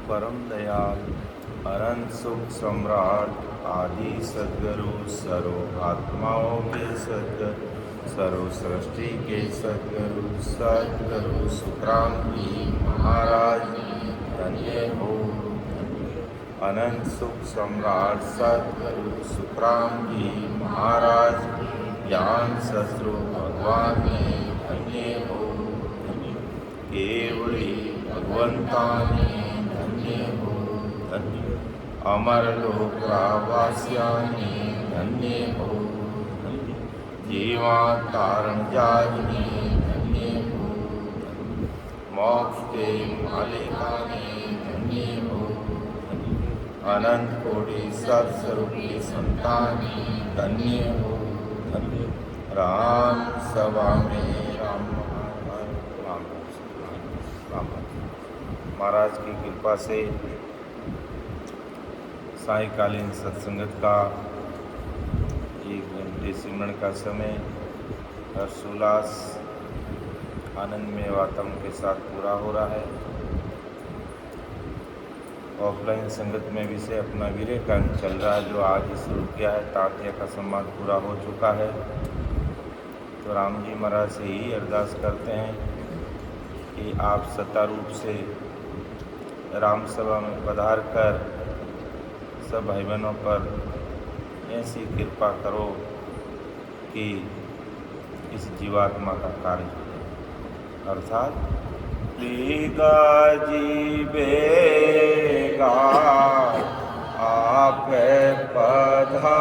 परम दयाल अनंत सुख सम्राट आदि सद्गुरु सर्व आत्माओं के सद्गुरु सर्व सृष्टि के सद्गुरु सुखराम जी महाराज धन्य हो। अनंत सुख सम्राट सद्गुरु सुखराम जी महाराज ज्ञान शत्रु भगवान ने धन्य हो। केवली भगवंताने धन्य हो। अमर लोकवास्याने धन्य हो। जीवा तारण जाजने धन्य हो। मोक्ष के मालिकाने धन्य हो। अनंत कोटि सत्स्वरूपी संताने धन्य हो। राम सभा में राम महाराज की कृपा से सायंकालीन सत्संगत का 1 घंटे सिमरन का समय हर्षोल्लास आनंदमय वातावरण के साथ पूरा हो रहा है। ऑफलाइन संगत में विषय अपना विवेकानंद चल रहा है, जो आज ही शुरू किया है। तात्या का संवाद पूरा हो चुका है, तो राम जी महाराज से ही अरदास करते हैं कि आप सत्ता रूप से राम सभा में पधार कर सब भाई बहनों पर ऐसी कृपा करो कि इस जीवात्मा का कार्य हो जाए। अर्थात बेगा जी बेगा आप पधारो,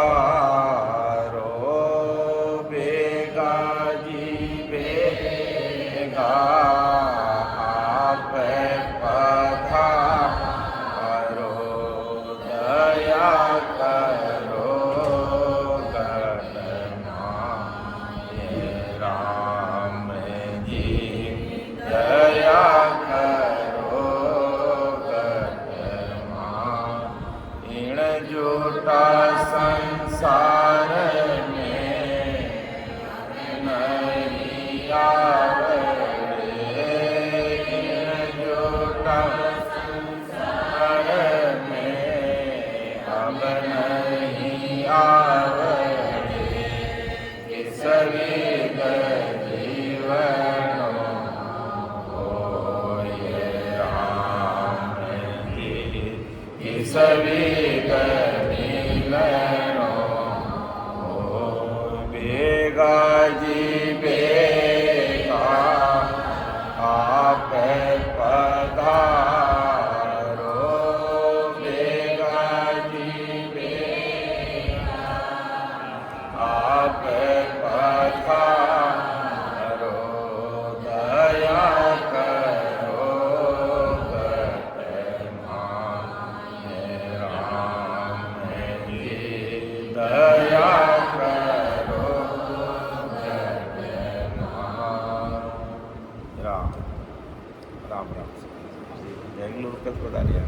बेगा जी बेगा आप पधारो, दया करो गणमान्य राम जी, दया करो गणमान्य झूठा संसार में नहीं आवे, झूठा संसार में अब नहीं आवे, सभी जीवनों होए राम की, सभी बेगा जी बेगा आप पधारो, बेगा जी बेगा आप पधारो, दया करो गणमान्य राम जी, दया करो गणमान्य राम राम राम बेंगलुरु तक बता दिया।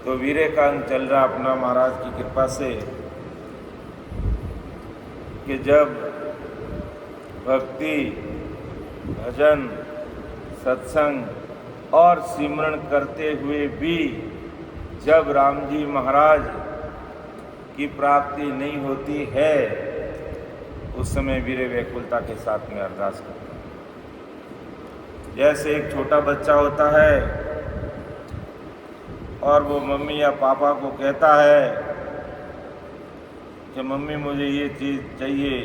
तो विवेकानंद चल रहा अपना महाराज की कृपा से कि जब भक्ति भजन सत्संग और सिमरन करते हुए भी जब राम जी महाराज की प्राप्ति नहीं होती है, उस समय वीर व्याकुलता के साथ में अरदास करते हैं। जैसे एक छोटा बच्चा होता है और वो मम्मी या पापा को कहता है कि मम्मी मुझे ये चीज़ चाहिए,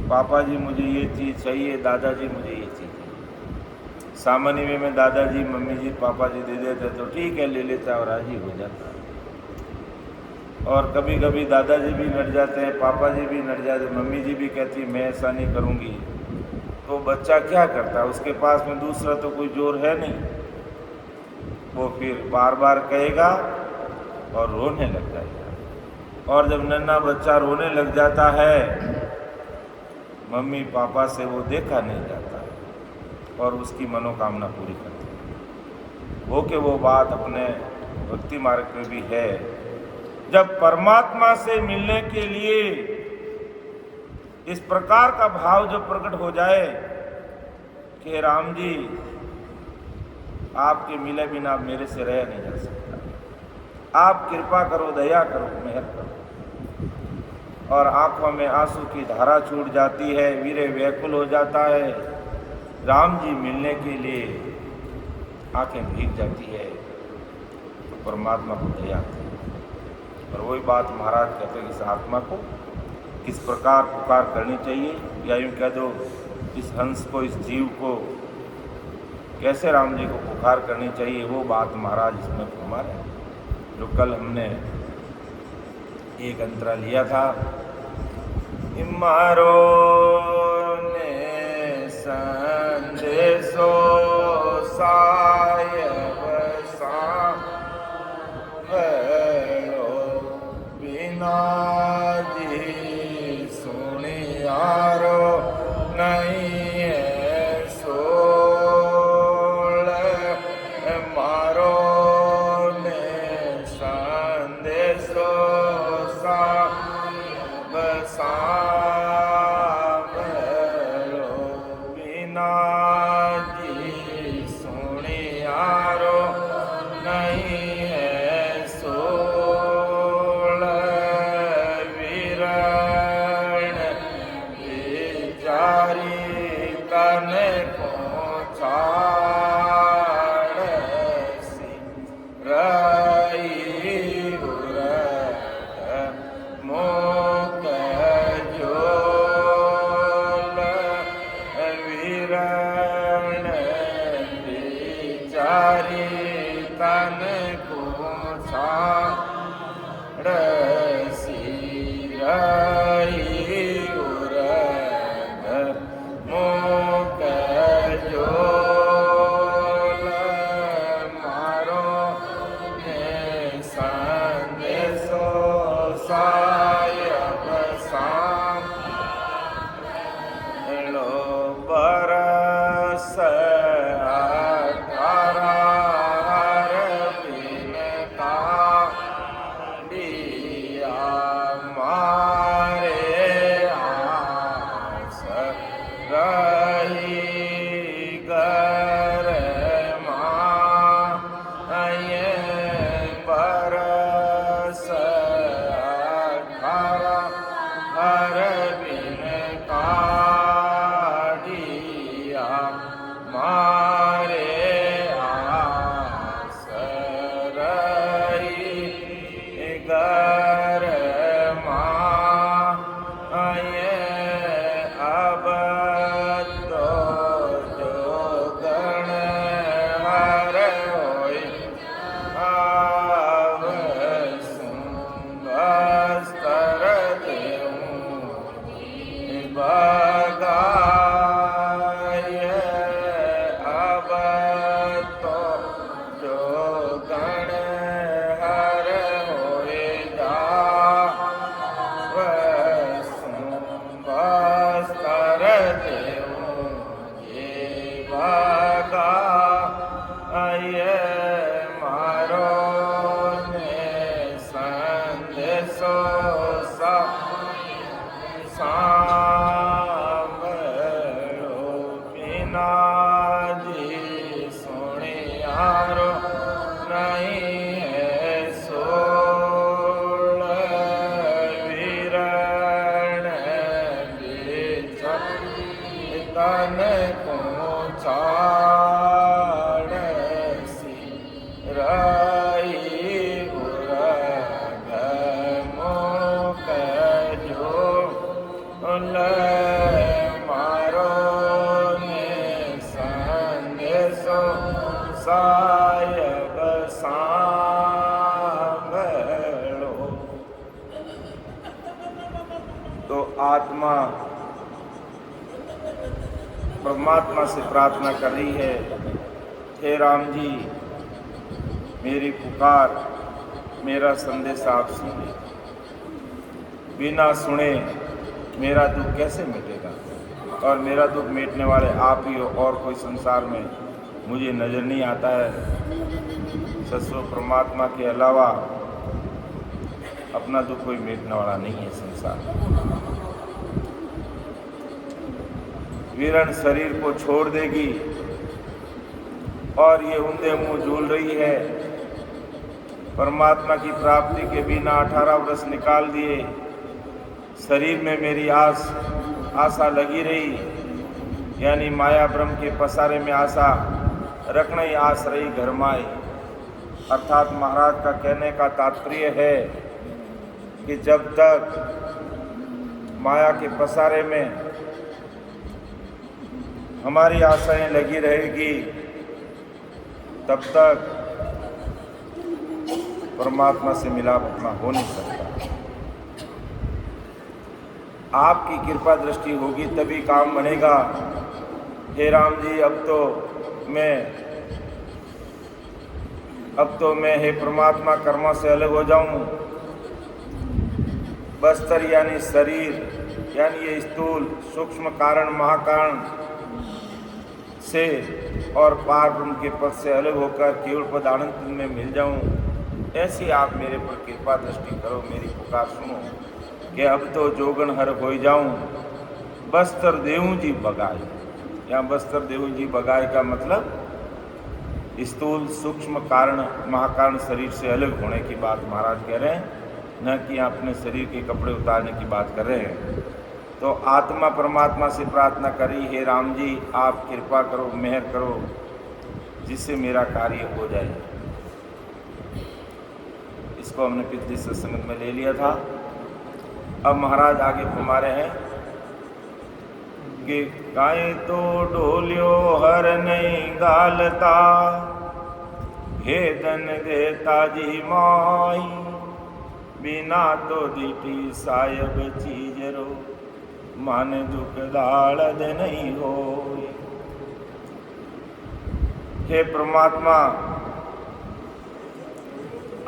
पापा जी मुझे ये चीज़ चाहिए, दादाजी मुझे ये चीज़ चाहिए। सामान्य में दादाजी मम्मी जी पापा जी दे देते तो ठीक है, ले लेता और राजी हो जाता। और कभी कभी दादाजी भी नट जाते हैं, पापा जी भी नट जाते, मम्मी जी भी कहती मैं ऐसा नहीं करूँगी। तो बच्चा क्या करता है, उसके पास में दूसरा तो कोई जोर है नहीं, वो फिर बार बार कहेगा और रोने लग जाएगा। और जब नन्हा बच्चा रोने लग जाता है, मम्मी पापा से वो देखा नहीं जाता और उसकी मनोकामना पूरी करती है। वो कि वो बात अपने भक्ति मार्ग में भी है, जब परमात्मा से मिलने के लिए इस प्रकार का भाव जब प्रकट हो जाए कि राम जी आपके मिले बिना मेरे से रह नहीं जा सकता। आप कृपा करो, दया करो, मेहर करो। और आंखों में आंसू की धारा छूट जाती है, वीरे व्याकुल हो जाता है। राम जी मिलने के लिए आंखें भीग जाती है, तो परमात्मा को दया आती है। और वही बात महाराज कहते हैं कि इस आत्मा को किस प्रकार पुकार करनी चाहिए, या यूँ कह दो इस हंस को, इस जीव को कैसे राम जी को पुकार करनी चाहिए, वो बात महाराज इसमें फरमा रहे हैं। जो कल हमने एक अंतरा लिया था, मारो ने संदेशो सायब सांभळो बिना जी सुनियारो नहीं है सोल। मारो ने संदेशो सायब सांभळो बिना जी सुनियारो नहीं है सोल। वीरण विचारी तन पहुँचाड़ सी रही उर मोक जोल। वीरण विचारी तन पहुँचाड़ सी रही उर मोक जोल। मारो ने संदेशो सायब सांभळो बरस 18 बिन काढ़िया मारे आस रही घर माये बरस 18 बिन काढ़िया मारे आस रही घर माये। अब तो जो गण हर होई आव सुंदर देऊं बगाय। अब तो जो गण हर होए जाव सुंदर देऊं ये बगाय। मारो ने संदेशो सांभळो बिना जी सुनियारो नहीं है सोल। वीरण विचारी तन पहुँचाड़ सी रही उर मोक जोल। मारो ने संदेशो सायब सांभळो। तो आत्मा परमात्मा से प्रार्थना कर रही है, हे राम जी मेरी पुकार, मेरा संदेश आप सुने। बिना सुने मेरा दुख कैसे मिटेगा, और मेरा दुख मिटने वाले आप ही हो, और कोई संसार में मुझे नज़र नहीं आता है। सत्व परमात्मा के अलावा अपना दुख कोई मिटने वाला नहीं है संसार। वीरण शरीर को छोड़ देगी और ये ऊंधे मुंह झूल रही है। परमात्मा की प्राप्ति के बिना 18 वर्ष निकाल दिए, शरीर में मेरी आशा लगी रही, यानी माया ब्रह्म के पसारे में आशा रखना ही आस रही घर माई। अर्थात महाराज का कहने का तात्पर्य है कि जब तक माया के पसारे में हमारी आशाएं लगी रहेगी तब तक परमात्मा से मिलाप अपना हो नहीं सकता। आपकी कृपा दृष्टि होगी तभी काम बनेगा। हे राम जी, अब तो मैं हे परमात्मा कर्मों से अलग हो जाऊं। बस्तर यानी शरीर, यानी ये स्थूल सूक्ष्म कारण महाकारण से और पार ब्रह्म के पद से अलग होकर केवल पद आनंद में मिल जाऊं। ऐसी आप मेरे पर कृपा दृष्टि करो, मेरी पुकार सुनो कि अब तो जोगन हर हो जाऊं। बस्तर देहूं जी बगाए, यहाँ बस्तर देहूं जी बगाए का मतलब स्थूल सूक्ष्म कारण महाकारण शरीर से अलग होने की बात महाराज कह रहे हैं, न कि अपने शरीर के कपड़े उतारने की बात कर रहे हैं। तो आत्मा परमात्मा से प्रार्थना करी, हे राम जी आप कृपा करो, मेहर करो, जिससे मेरा कार्य हो जाए। इसको हमने पिछले सत्संग में ले लिया था। अब महाराज आगे फरमा रहे हैं कि काई तो डोलियो हर नहीं गालता, भेदन देता जी माई, बिना तो दीटी सायब चीजरो, मन दुख दाड़द नहीं हो। हे परमात्मा,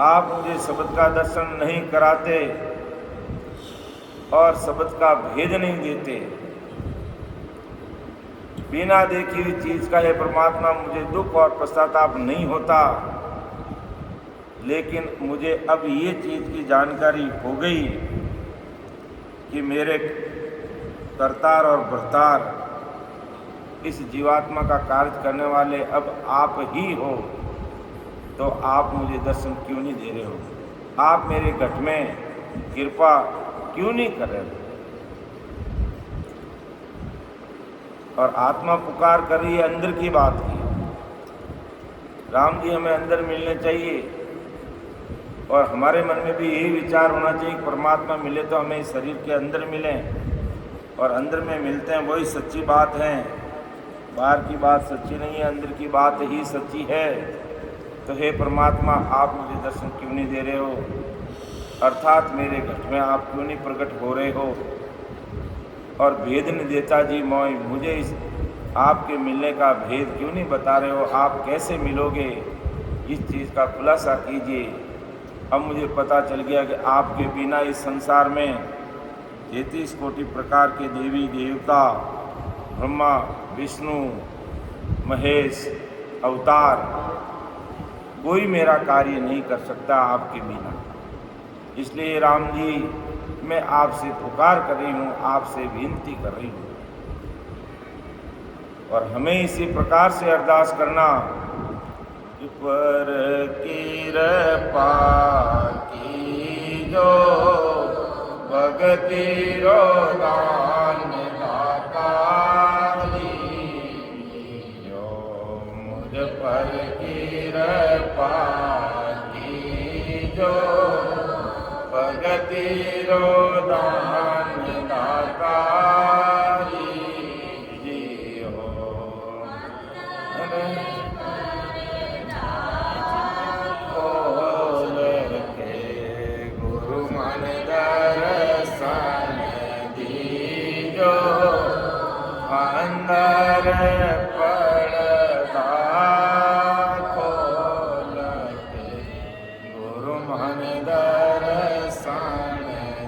आप मुझे शब्द का दर्शन नहीं कराते और शब्द का भेद नहीं देते। बिना देखी हुई चीज का हे परमात्मा मुझे दुख और पश्चाताप नहीं होता, लेकिन मुझे अब ये चीज की जानकारी हो गई कि मेरे कर्तार और भर्तार इस जीवात्मा का कार्य करने वाले अब आप ही हो। तो आप मुझे दर्शन क्यों नहीं दे रहे हो? आप मेरे घट में कृपा क्यों नहीं कर रहे हो? और आत्मा पुकार कर रही है अंदर की बात की। राम जी हमें अंदर मिलने चाहिए और हमारे मन में भी यही विचार होना चाहिए कि परमात्मा मिले तो हमें इस शरीर के अंदर मिलें, और अंदर में मिलते हैं वही सच्ची बात है। बाहर की बात सच्ची नहीं है, अंदर की बात ही सच्ची है। तो हे परमात्मा, आप मुझे दर्शन क्यों नहीं दे रहे हो? अर्थात मेरे घट में आप क्यों नहीं प्रकट हो रहे हो? और भेद नहीं देता जी मोय, मुझे इस आपके मिलने का भेद क्यों नहीं बता रहे हो? आप कैसे मिलोगे, इस चीज़ का खुलासा कीजिए। अब मुझे पता चल गया कि आपके बिना इस संसार में 33 कोटि प्रकार के देवी देवता, ब्रह्मा विष्णु महेश अवतार, कोई मेरा कार्य नहीं कर सकता आपके बिना। इसलिए राम जी, मैं आपसे पुकार कर रही हूँ, आपसे विनती कर रही हूँ, और हमें इसी प्रकार से अरदास करना कि पर कृपा की जो भगति रो दान दाता जो मुझ पर कृपा की जो भगति रो दान दाता जी हो। खोल के गुरु मन दर्शन दीजो, अंदर पड़दा खोल के गुरु मन दर्शन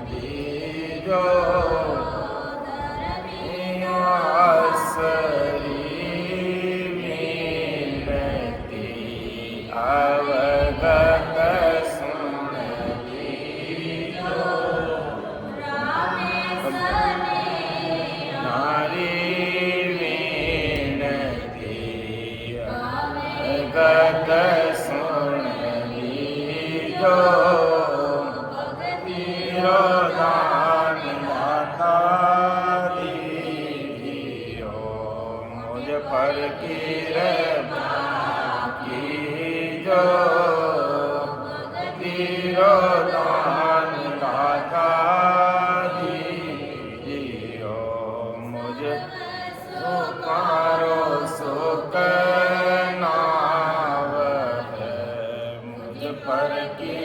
दीजो। आसरी विनती अवगत सुन दीजो, नारी विनती पर की जो तीरो दान दाता दीजियो, मुझ सुकारो सुख नाव है, मुझ पर की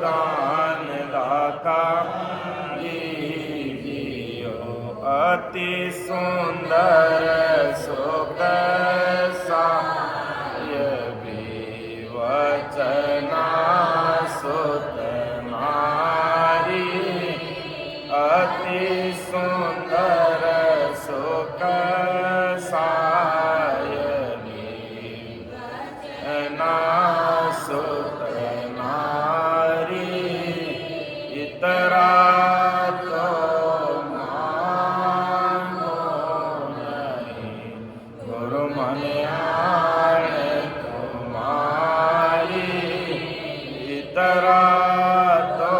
दान दाता दीजियो, अति सुंदर सुख साय वचना सुत नारी, अति सुंदर सुख साय वचना सुत इतरा तो मानो नहीं, गुरु मनियाण तुम्हारी, इतरा तो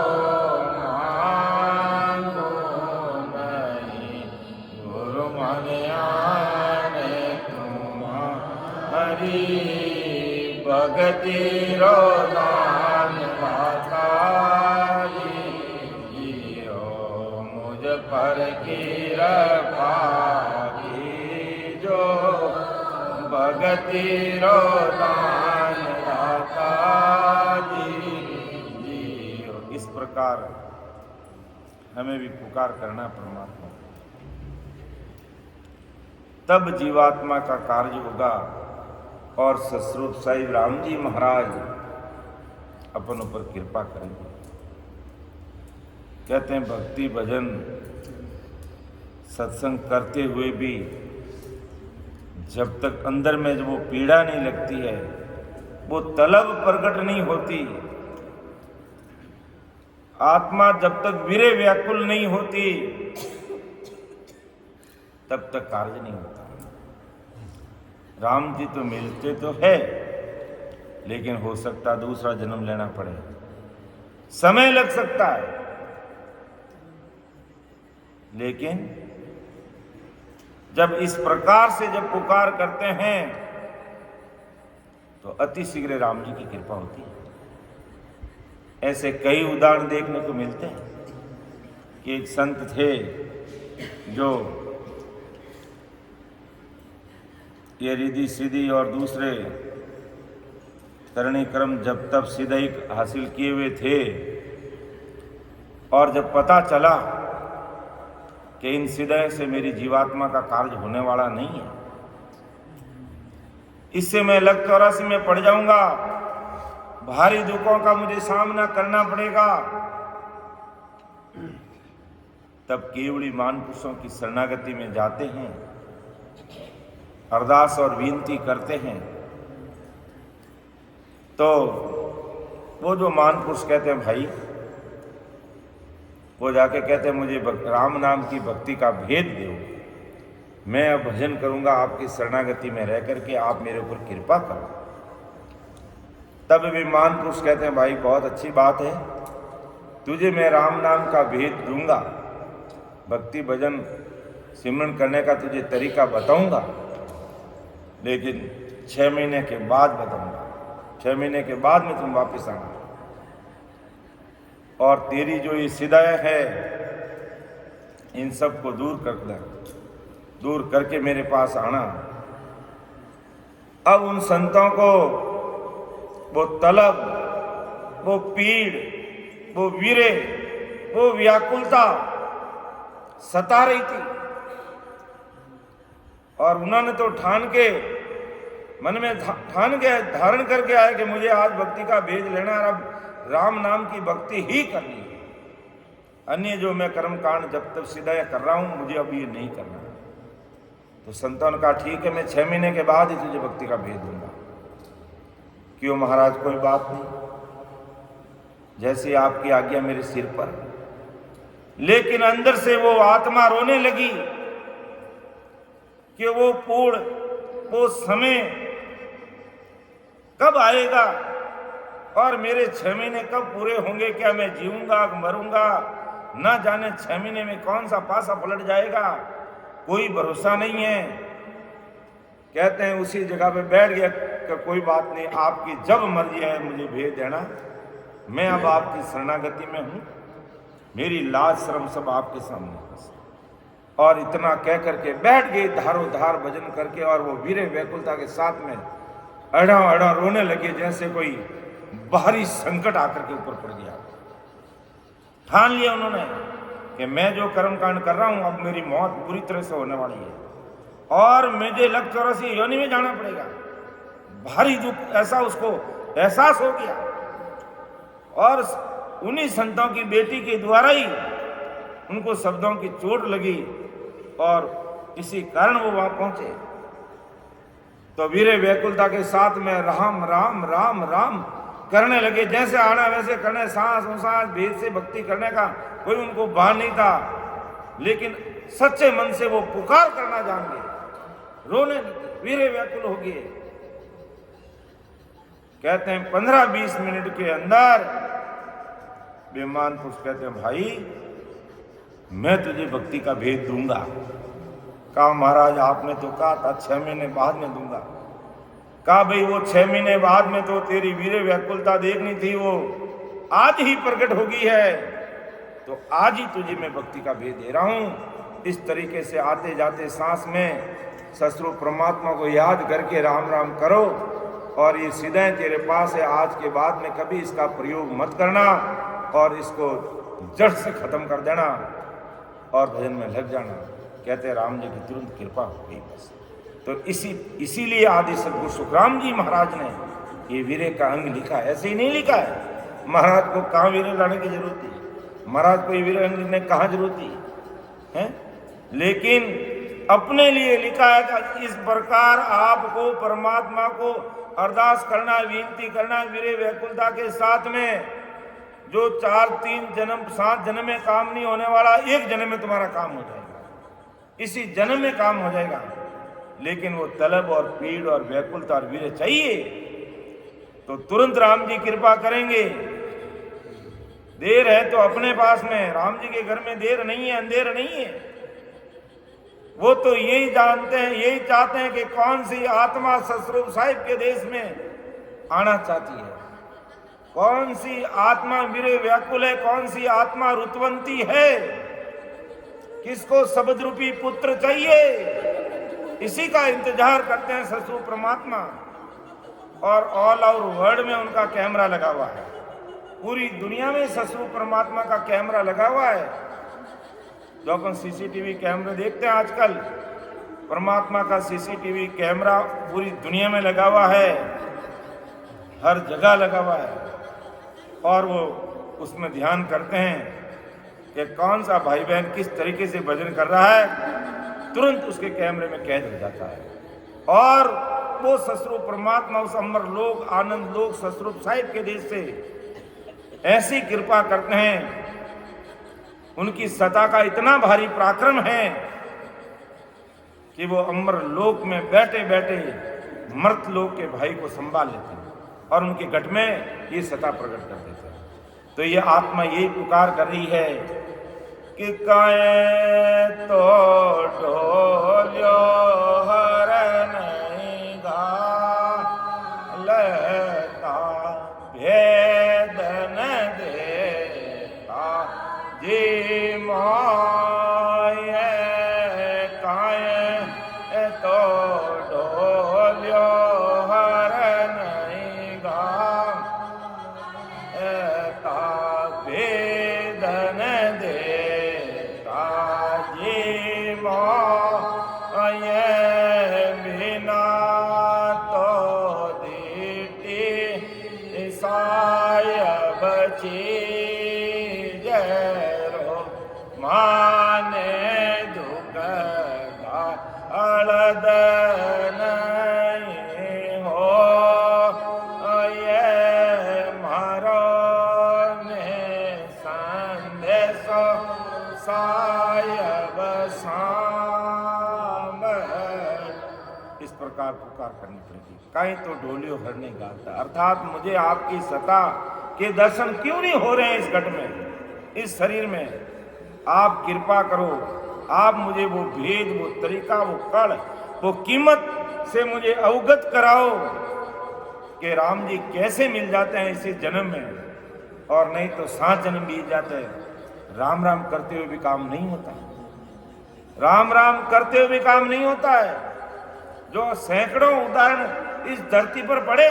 मानो नहीं, गुरु मनियाण तुम्हारी, भगति रो दान दाता पर की जो भगति रो दान दाता दीजियो। इस प्रकार हमें भी पुकार करना परमात्मा, तब जीवात्मा का कार्य होगा और सस्वरूप साईं राम जी महाराज अपन ऊपर कृपा करेंगे। कहते हैं भक्ति भजन सत्संग करते हुए भी जब तक अंदर में जो वो पीड़ा नहीं लगती है, वो तलब प्रकट नहीं होती, आत्मा जब तक वीरे व्याकुल नहीं होती, तब तक कार्य नहीं होता। राम जी तो मिलते तो है, लेकिन हो सकता दूसरा जन्म लेना पड़े, समय लग सकता है, लेकिन जब इस प्रकार से जब पुकार करते हैं तो अति शीघ्र राम जी की कृपा होती है। ऐसे कई उदाहरण देखने को मिलते हैं कि एक संत थे जो ये रिद्धि सिद्धि और दूसरे करणी क्रम जब तब सिद्धि हासिल किए हुए थे, और जब पता चला कि इन सिद्धि से मेरी जीवात्मा का कार्य होने वाला नहीं है, इससे मैं लग 84 में पड़ जाऊंगा, भारी दुखों का मुझे सामना करना पड़ेगा, तब केवली महापुरुषों की शरणागति में जाते हैं, अरदास और विनती करते हैं, तो वो जो महापुरुष कहते हैं भाई, वो जाके कहते हैं मुझे राम नाम की भक्ति का भेद दो, मैं अब भजन करूंगा आपकी शरणागति में रह करके, आप मेरे ऊपर कृपा करो। तब भी महापुरुष कहते हैं भाई बहुत अच्छी बात है, तुझे मैं राम नाम का भेद दूंगा, भक्ति भजन सिमरन करने का तुझे तरीका बताऊंगा, लेकिन 6 महीने के बाद बताऊंगा, 6 महीने के बाद में तुम वापस आना, और तेरी जो ये सिद्धि है इन सब को दूर करके मेरे पास आना। अब उन संतों को वो तलब, वो पीड़, वो वीरे, वो व्याकुलता सता रही थी, और उन्होंने तो ठान के मन में ठान के धारण करके आए कि मुझे आज भक्ति का भेद लेना है, अब राम नाम की भक्ति ही करनी है, अन्य जो मैं कर्म कांड जब तक सिद्ध कर रहा हूं मुझे अब ये नहीं करना। तो संतों ने कहा ठीक है, मैं 6 महीने के बाद ही तुझे भक्ति का भेद दूंगा। क्यों महाराज, कोई बात नहीं, जैसी आपकी आज्ञा मेरे सिर पर। लेकिन अंदर से वो आत्मा रोने लगी कि वो समय कब आएगा और मेरे 6 महीने कब पूरे होंगे, क्या मैं जीऊंगा मरूंगा, ना जाने 6 महीने में कौन सा पासा पलट जाएगा, कोई भरोसा नहीं है। कहते हैं उसी जगह पे बैठ गया कि कोई बात नहीं, आपकी जब मर्जी है मुझे भेज देना, मैं अब आपकी शरणागति में हूं, मेरी लाज शर्म सब आपके सामने बस। और इतना कह करके बैठ गए धारो धार भजन करके, और वो वीरे व्याकुलता के साथ में अड़ा अड़ा रोने लगे, जैसे कोई बाहरी संकट आकर के ऊपर पड़ गया। ठान लिया उन्होंने कि मैं जो कर्म कांड कर रहा हूं, अब मेरी मौत बुरी तरह से होने वाली है और मुझे लग 84 योनि में जाना पड़ेगा। भारी दुख ऐसा उसको एहसास हो गया, और उन्हीं संतों की बेटी के द्वारा ही उनको शब्दों की चोट लगी, और इसी कारण वो वहां पहुंचे। तो वीरे व्याकुलता के साथ में राम राम राम राम करने लगे, जैसे आना वैसे करने, सांस उसास भेद से भक्ति करने का कोई उनको भान नहीं था, लेकिन सच्चे मन से वो पुकार करना जान गए, रोने लगे, वीरे व्याकुल हो गए। कहते हैं 15-20 मिनट के अंदर बेमान पुरुष कहते हैं भाई मैं तुझे भक्ति का भेद दूंगा। कहा महाराज आपने तो कहा था 6 महीने बाद में दूंगा। कहा भाई वो 6 महीने बाद में तो तेरी वीर व्याकुलता देखनी थी, वो आज ही प्रकट हो गई है, तो आज ही तुझे मैं भक्ति का भेद दे रहा हूं। इस तरीके से आते जाते सांस में ससुर परमात्मा को याद करके राम राम करो, और ये सीधाएं तेरे पास है, आज के बाद में कभी इसका प्रयोग मत करना और इसको जड़ से खत्म कर देना और भजन में लग जाना। कहते राम जी की तुरंत कृपा हो गई बस। तो इसीलिए आदि सदगुरु सुखराम जी महाराज ने ये वीरे का अंग लिखा, ऐसे ही नहीं लिखा है। महाराज को कहाँ वीरे लाने की जरूरत थी, महाराज को ये वीरे अंग लिखने कहाँ जरूरत थी है? लेकिन अपने लिए लिखा है कि इस प्रकार आपको परमात्मा को अरदास करना, विनती करना वीरे व्याकुलता के साथ में, जो 4-3 जन्म 7 जन्म में काम नहीं होने वाला, एक जन्म में तुम्हारा काम हो जाएगा, इसी जन्म में काम हो जाएगा। लेकिन वो तलब और पीड़ और व्याकुलता और वीर चाहिए तो तुरंत राम जी कृपा करेंगे। देर है तो अपने पास में, राम जी के घर में देर नहीं है, अंधेर नहीं है। वो तो यही जानते हैं, यही चाहते हैं कि कौन सी आत्मा ससुर साहिब के देश में आना चाहती है, कौन सी आत्मा वीर व्याकुल है, कौन सी आत्मा रुतवंती है, किसको शब्द रूपी पुत्र चाहिए, इसी का इंतजार करते हैं ससुर परमात्मा। और ऑल ओवर वर्ल्ड में उनका कैमरा लगा हुआ है, पूरी दुनिया में ससुर परमात्मा का कैमरा लगा हुआ है। जो अपन सीसीटीवी कैमरे देखते हैं आजकल, परमात्मा का सीसीटीवी कैमरा पूरी दुनिया में लगा हुआ है, हर जगह लगा हुआ है। और वो उसमें ध्यान करते हैं कि कौन सा भाई बहन किस तरीके से भजन कर रहा है, तुरंत उसके कैमरे में कैद हो जाता है। और वो ससुर परमात्मा उस अमर लोक आनंद लोक ससुर साहिब के देश से ऐसी कृपा करते हैं, उनकी सत्ता का इतना भारी पराक्रम है कि वो अमर लोक में बैठे बैठे मर्त लोक के भाई को संभाल लेते हैं और उनके घट में ये सत्ता प्रकट कर देते हैं। तो ये आत्मा यही पुकार कर रही है कि काए तो ढोल्यो हरण लेता भेदन देता जी माये, काए तो ढोल्यो हरण गा भेदन देता जी माये, बिना तो दीटी सायब चीज रो माने दुख અળદ નહીં હો ये मारो ने संदेशो सायब सांब। इस प्रकार पुकार करनी पड़ेगी। कहीं तो ढोलियो हर नहीं गाता, अर्थात मुझे आपकी सत्ता के दर्शन क्यों नहीं हो रहे हैं इस घट में, इस शरीर में। आप कृपा करो, आप मुझे वो भेद, वो तरीका, वो कड़, वो कीमत से मुझे अवगत कराओ कि राम जी कैसे मिल जाते हैं इसी जन्म में, और नहीं तो 7 जन्म बीत जाते हैं। राम राम करते हुए भी काम नहीं होता, राम राम करते हुए भी काम नहीं होता है। जो सैकड़ों उदाहरण इस धरती पर पड़े,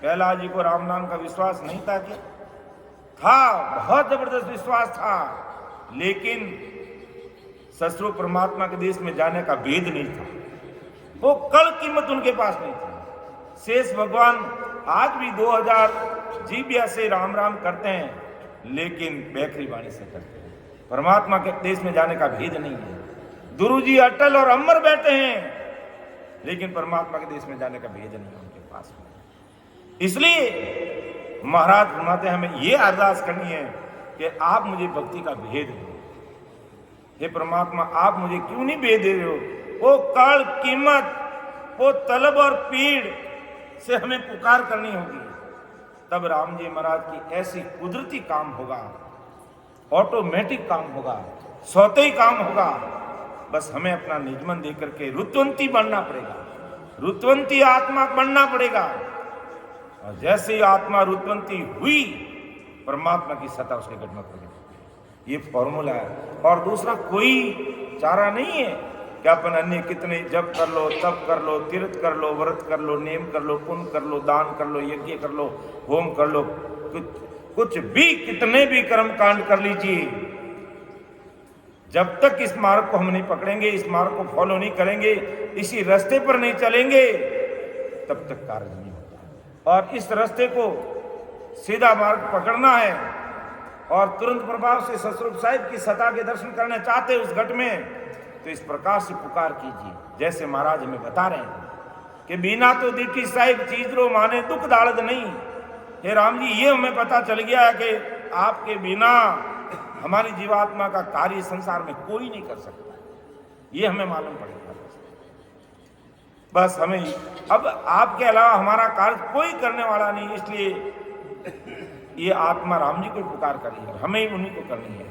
प्रहलाद जी को राम नाम का विश्वास नहीं था क्या? था, बहुत जबरदस्त विश्वास था, लेकिन ससुर परमात्मा के देश में जाने का भेद नहीं था, वो कल कीमत उनके पास नहीं थी। शेष भगवान आज भी 2000 जीविया से राम राम करते हैं, लेकिन बैखरी वाणी से करते हैं। परमात्मा के देश में जाने का भेद नहीं है। गुरु जी अटल और अमर बैठे हैं, लेकिन परमात्मा के देश में जाने का भेद नहीं है उनके पास में। इसलिए महाराज फरमाते हैं हमें ये अरदास करनी है कि आप मुझे भक्ति का भेद दो। हे परमात्मा, आप मुझे क्यों नहीं भेद दे रहे हो? वो काल कीमत, वो तलब और पीड़ से हमें पुकार करनी होगी, तब राम जी महाराज की ऐसी कुदरती काम होगा, ऑटोमेटिक काम होगा, स्वतः ही काम होगा। बस हमें अपना निजमन दे करके रुतवंती बनना पड़ेगा, रुतवंती आत्मा बनना पड़ेगा। और जैसे ही आत्मा रुतवंती हुई, परमात्मा की सत्ता उसके गढ़ में पड़ेगी। ये फॉर्मूला है, और दूसरा कोई चारा नहीं है कि अपन अन्य कितने जप कर लो, तप कर लो, तीर्थ कर लो, व्रत कर लो, नेम कर लो, पुण्य कर लो, दान कर लो, यज्ञ कर लो, होम कर लो, कुछ भी, कितने भी कर्म कांड कर लीजिए, जब तक इस मार्ग को हम नहीं पकड़ेंगे, इस मार्ग को फॉलो नहीं करेंगे, इसी रास्ते पर नहीं चलेंगे, तब तक कार्य नहीं होता। और इस रास्ते को सीधा मार्ग पकड़ना है, और तुरंत प्रभाव से सतरूप साहिब की सत्ता के दर्शन करने चाहते उस घट में, तो इस प्रकार से पुकार कीजिए जैसे महाराज हमें बता रहे हैं कि बिना तो दीठी साहिब चीजरो माने दुख दालद नहीं। हे राम जी, ये हमें पता चल गया है कि आपके बिना हमारी जीवात्मा का कार्य संसार में कोई नहीं कर सकता, ये हमें मालूम पड़ेगा। बस हमें अब आपके अलावा हमारा कार्य कोई करने वाला नहीं, इसलिए ये आत्मा राम जी को पुकार करी है, हमें ही उन्हीं को करनी है।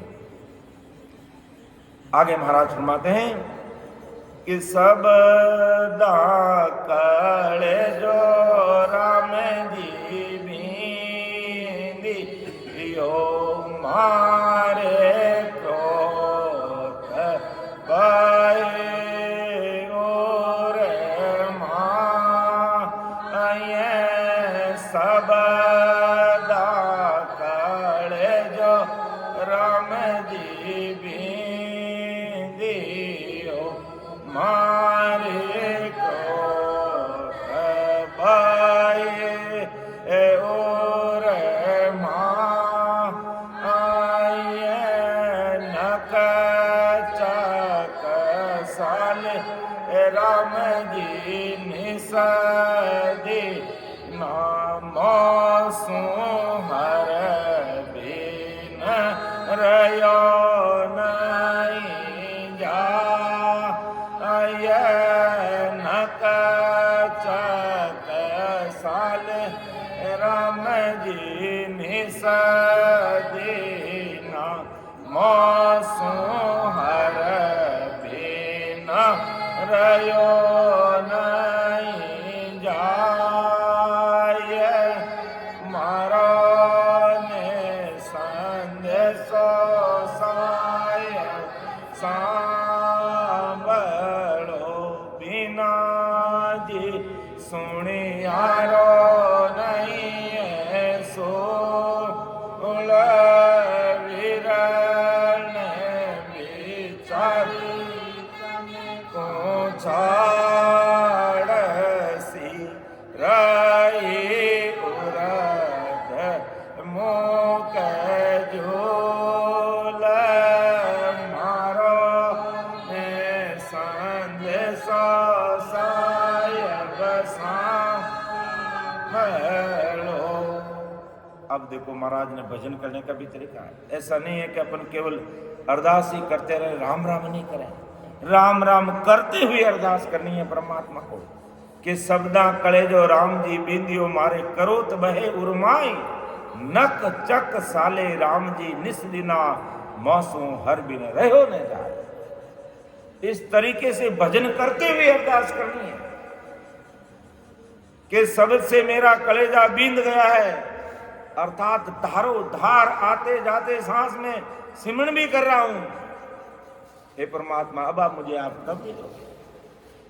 आगे महाराज फरमाते हैं कि सब दाकड़े जो राम जी बींदी यो मारे क्रोध पाए और माए सब दाकड़े जो राम जी मारे क्रोध पाए और माए नक चक साल राम जी निसदे नामो सुहर बिन रयो राम जी निसदीना मौसू हर बिना रयो नहीं जाय मारो ने संदेशो साय सांभळो बिना जी सुनियारो छाड़सी रही उरद मोक झूल मारो संग सो सायब सांभलो। अब देखो महाराज ने भजन करने का भी तरीका है। ऐसा नहीं है कि अपन केवल अरदास ही करते रहे, राम राम नहीं करें। राम राम करते हुए अरदास करनी है परमात्मा को कि सबदा कले जो राम जी बिंदियो मारे करोत बहे उर्माई, नक चक साले राम जी निस दिना मौसों हर बिन रहो न जाए। इस तरीके से भजन करते हुए अरदास करनी है कि सबसे मेरा कलेजा बींद गया है, अर्थात धारो धार आते जाते सांस में सिमरण भी कर रहा हूं। हे परमात्मा अब आप मुझे आप कब दे दोगे।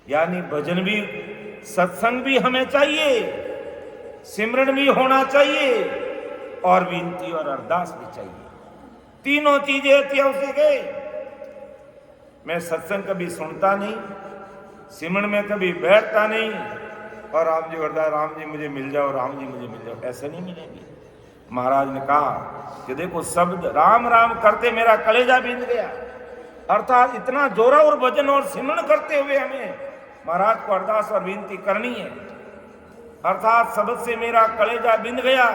यानी भजन भी, सत्संग भी हमें चाहिए, सिमरण भी होना चाहिए और विनती और अरदास भी चाहिए। तीनों चीजें अति आवश्यक है। मैं सत्संग कभी सुनता नहीं, सिमरण में कभी बैठता नहीं और राम जी वरदान राम जी मुझे मिल जाओ, राम जी मुझे मिल जाओ, ऐसे नहीं मिलेंगे। महाराज ने कहा कि देखो शब्द राम राम करते मेरा कलेजा बींद गया, अर्थात इतना जोरा और भजन और सिमरण करते हुए हमें महाराज को अरदास और विनती करनी है। अर्थात शब्द से मेरा कलेजा बिंद गया,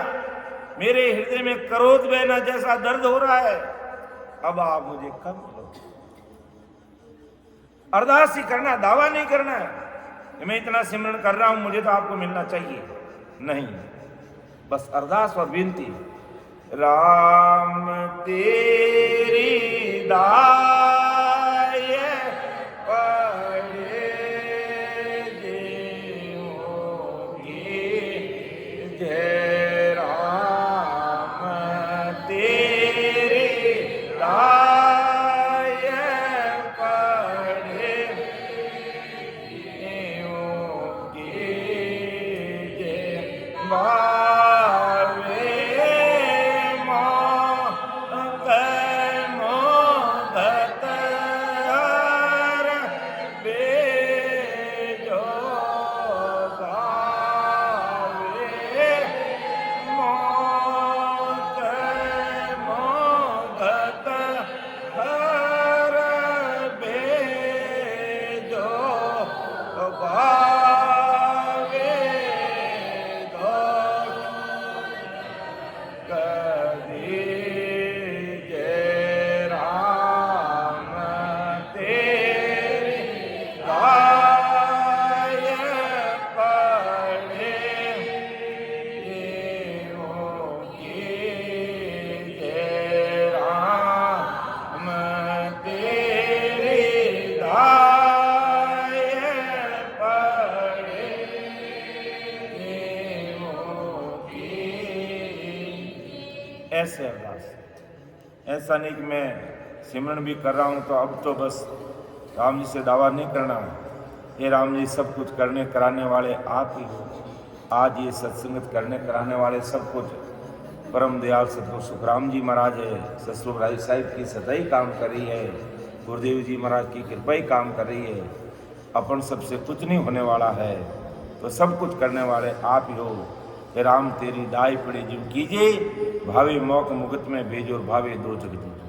मेरे हृदय में क्रोध बहना जैसा दर्द हो रहा है, अब आप मुझे कब मिलोगे। अरदास ही करना, दावा नहीं करना है मैं इतना सिमरण कर रहा हूं मुझे तो आपको मिलना चाहिए, नहीं, बस अरदास और विनती। राम तेरी दाय पड़े देहोगी, जय राम तेरी दाय पड़े देहोगी, जय ऐसे अरदास। ऐसा नहीं कि मैं सिमरण भी कर रहा हूं तो अब तो बस राम जी से दावा नहीं करना है। ये राम जी सब कुछ करने कराने वाले आप ही हो। आज ये सत्संगत करने कराने वाले सब कुछ परम दयाल सतगुरु सुखराम जी महाराज है, ससुर राय साहिब की सताई काम कर रही है, गुरुदेव जी महाराज की कृपा ही काम कर रही है। अपन सबसे कुछ नहीं होने वाला है, तो सब कुछ करने वाले आप ही हो। हे राम तेरी दाई पड़ी जीव कीजिए, भावे मौक मुगत में भेजो और भावे दो जग दीजो।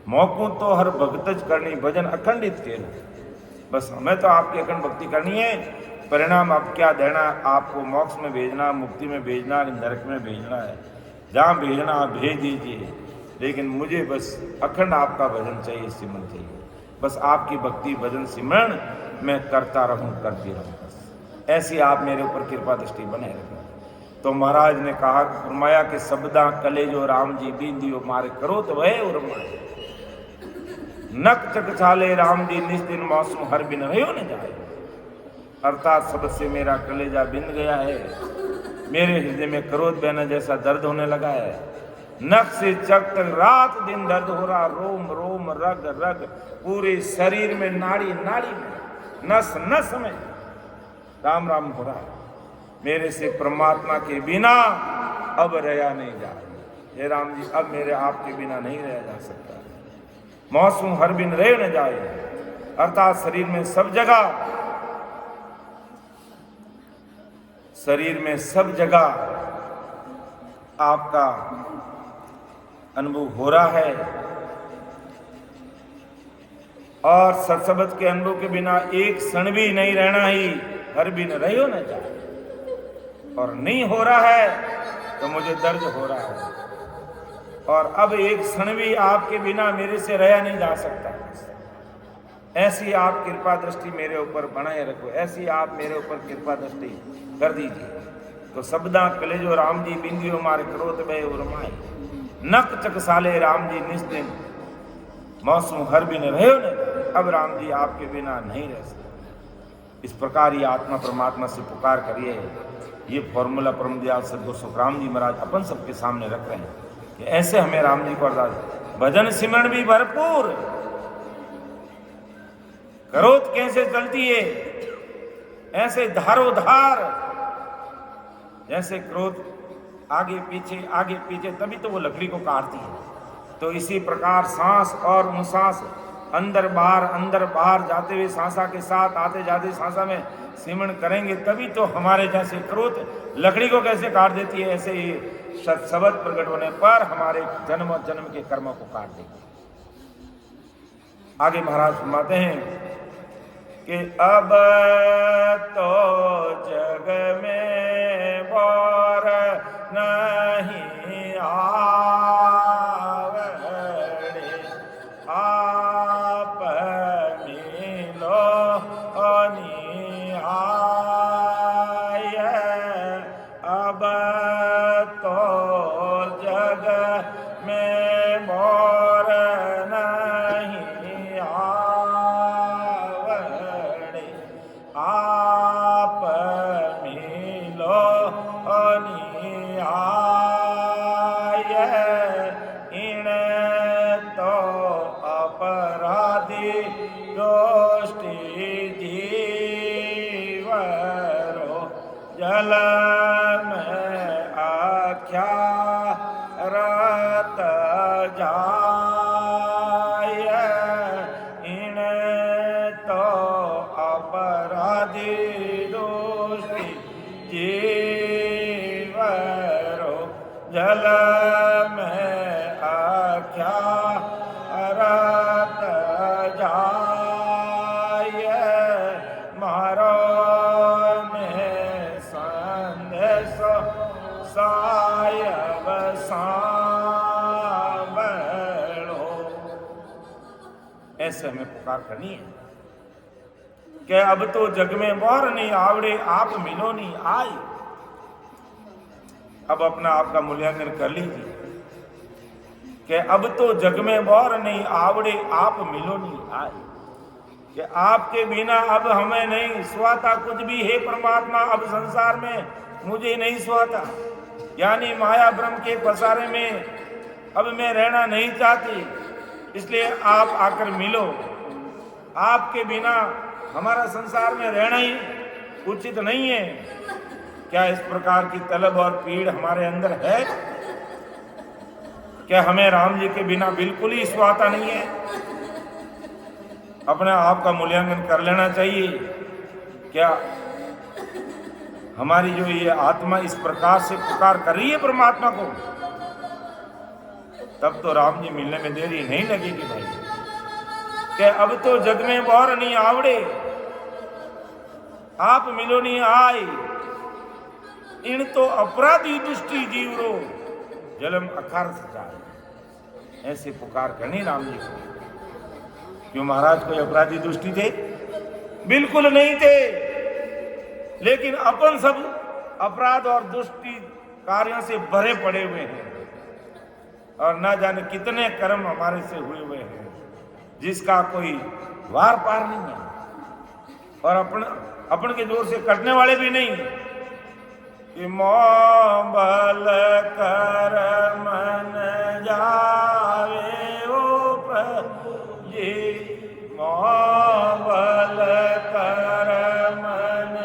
मौकों तो हर भगतज करनी, भजन अखंडित के, बस हमें तो आपकी अखंड भक्ति करनी है। परिणाम अब क्या देना, आपको मोक्ष में भेजना, मुक्ति में भेजना, नरक में भेजना है, जहाँ भेजना आप भेज दीजिए, लेकिन मुझे बस अखंड आपका भजन चाहिए, सिमरण चाहिए। बस आपकी भक्ति भजन सिमरण मैं करता रहूं, करती रहूं, बस ऐसी आप मेरे ऊपर कृपा दृष्टि बने रखें। तो महाराज ने कहा फरमाया कि सबदा कले जो राम जी बींदियो मारे करो तो वह उर्माए, नक चक छाले राम जी निस दिन मौसम हर बिन रहो न जाए। अर्थात सबद से मेरा कलेजा बिंद गया है, मेरे हृदय में क्रोध बहना जैसा दर्द होने लगा है, नक से चक तक रात दिन दर्द हो रहा, रोम रोम रग रग पूरे शरीर में, नाड़ी नाड़ी में, नस नस में राम राम हो रहा है। मेरे से परमात्मा के बिना अब रहा नहीं जा रहा। हे राम जी अब मेरे आपके बिना नहीं रहा जा सकता, मौसम हर बिन रह न जाए। अर्थात शरीर में सब जगह, शरीर में सब जगह आपका अनुभव हो रहा है। और सत्सबत के अनुभव के बिना एक क्षण भी नहीं रहना ही हर बिन रहो न जाए। और नहीं हो रहा है तो मुझे दर्द हो रहा है, और अब एक क्षण भी आपके बिना मेरे से रहा नहीं जा सकता। ऐसी आप कृपा दृष्टि मेरे ऊपर बनाए रखो, ऐसी आप मेरे ऊपर कृपा दृष्टि कर दीजिए। तो सबदा कलेजो राम जी बिंदियो मारे क्रोध बे उर्माए, नक चकसाले राम जी निस्दिन मौसम हर बिन रहो न। अब राम जी आपके बिना नहीं रह सकते। इस प्रकार ये आत्मा परमात्मा से पुकार करिए। ये फॉर्मूला परम दयाल सद्गुरु सुखराम जी महाराज अपन सबके सामने रख रहे हैं कि ऐसे हमें राम जी को अरदास, भजन सिमरण भी भरपूर, क्रोध कैसे चलती है ऐसे धारोधार, जैसे क्रोध आगे पीछे तभी तो वो लकड़ी को काटती है। तो इसी प्रकार सांस और उनसास अंदर बाहर जाते हुए सांसा के साथ आते जाते सांसा में सिमरण करेंगे, तभी तो हमारे जैसे क्रोध लकड़ी को कैसे काट देती है, ऐसे ही सत्सबत प्रकट होने पर हमारे जन्म और जन्म के कर्मों को काट देंगे। आगे महाराज फरमाते हैं कि अब तो जग में और नहीं आवड़े, आप मिलो नि आय। अब तो जग में और नहीं आवड़े, आप मिलो नि आय। इन तो अपराधी दोष्टि जीवरो, जल में आख्या रत जाय। इन तो अपराधी दोषी जीवरो, जल में आख्या रत जाय। मारो में संदेश सायब सांभलो। ऐसे हमें पुकार करनी है कि अब तो जग में और नहीं आवड़े, आप मिलो नहीं आए। अब अपना आपका मूल्यांकन कर लीजिए कि अब तो जग में और नहीं आवड़े, आप मिलो नहीं आए। कि आपके बिना अब हमें नहीं सुहाता कुछ भी, हे परमात्मा अब संसार में मुझे नहीं सुहाता, यानी माया ब्रह्म के पसारे में अब मैं रहना नहीं चाहती, इसलिए आप आकर मिलो। आपके बिना हमारा संसार में रहना ही उचित नहीं है। क्या इस प्रकार की तलब और पीड़ हमारे अंदर है? क्या हमें राम जी के बिना बिल्कुल ही सुहाता नहीं है? अपने आप का मूल्यांकन कर लेना चाहिए। क्या हमारी जो ये आत्मा इस प्रकार से पुकार कर रही है परमात्मा को, तब तो राम जी मिलने में देरी नहीं लगेगी भाई। कि अब तो जग में और नहीं आवड़े, आप मिलो नहीं आए। इन तो अपराधी दृष्टि जीवरो, जलम अखार जाए। ऐसे पुकार करनी राम जी को। क्यों महाराज कोई अपराधी दृष्टि थे? बिल्कुल नहीं थे। लेकिन अपन सब अपराध और दुष्टि कार्यों से भरे पड़े हुए हैं, और ना जाने कितने कर्म हमारे से हुए हुए हैं जिसका कोई वार पार नहीं है, और अपन के जोर से कटने वाले भी नहीं। कि मोबल कर मन जावे जी, मोबल कर मन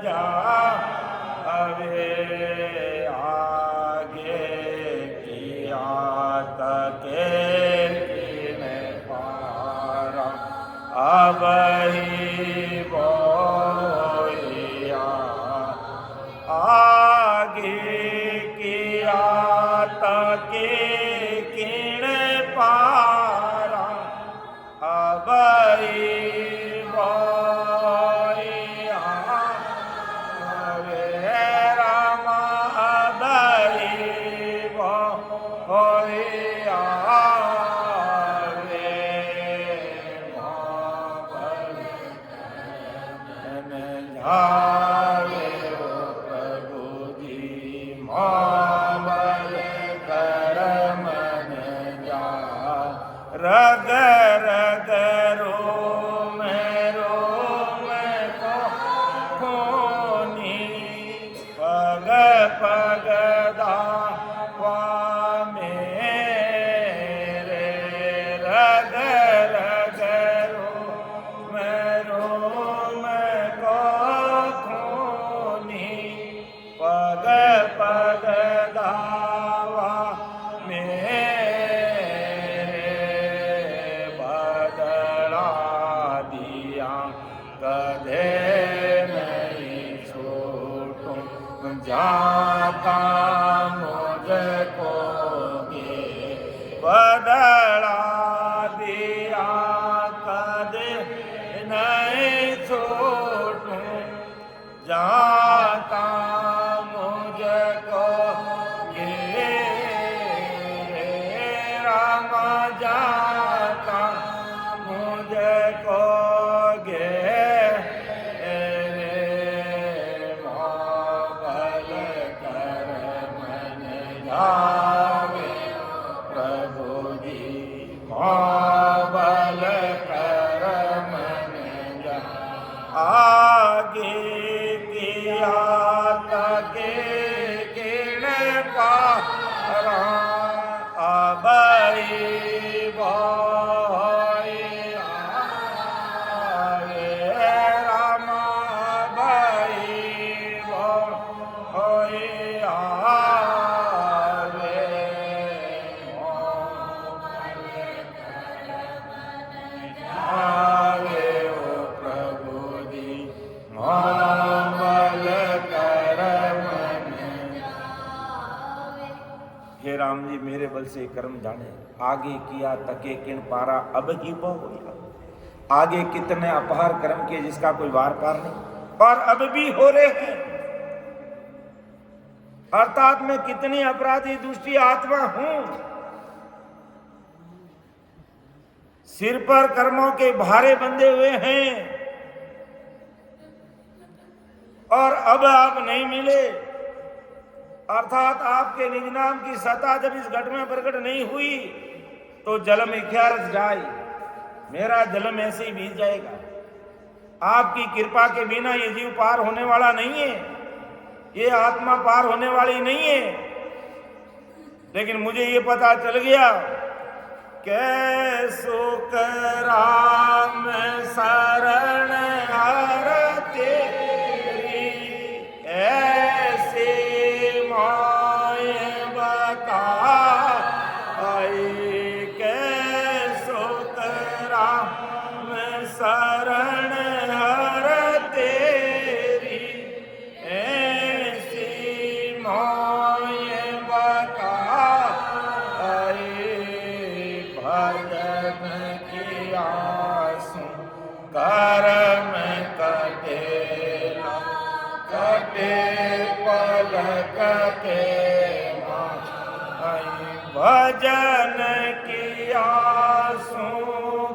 जावे, आगे किया तके किने पारा, अब ही बोया, आगे किया तके किने पारा, अब ही धावे ओ प्रभु जी मोबल कर मन जा रग रग रोम को खोनी पग पग दावा मेरे रग रग रोम को खोनी पग पग दावा मेरे बदला दिया कदे नहीं छूटूं जाता मुझको गे बदला दिया कदे नहीं छूटूं जाता मुझको गे रामा जाता मुझको गे मोबल कर मन जावे प्रभु जी मोबल कर मन जा आगे किया तके किण पारा अबई बोई आवे रामा बई बोई आवे आवे ओ प्रभु जी मोबल कर मन हे राम जी मेरे बल से कर्म जाने आगे किया तके किण पारा अब ही बहु होया आगे कितने अपहार कर्म किए जिसका कोई वार पार नहीं और अब भी हो रहे हैं अर्थात मैं कितनी अपराधी दुष्टी आत्मा हूं सिर पर कर्मों के भारे बंधे हुए हैं और अब आप नहीं मिले अर्थात आपके निज नाम की सत्ता जब इस घट में प्रकट नहीं हुई तो जलम इख्यारस जाए मेरा जलम ऐसे ही बीत जाएगा आपकी कृपा के बिना ये जीव पार होने वाला नहीं है ये आत्मा पार होने वाली नहीं है लेकिन मुझे ये पता चल गया सुख राम शरण हर तेरी ऐसी माय बता सुख राम शरण हर तेरी ऐसी माय बता भजन किया सु कर्म कटेला कटे पलक के भजन किया सु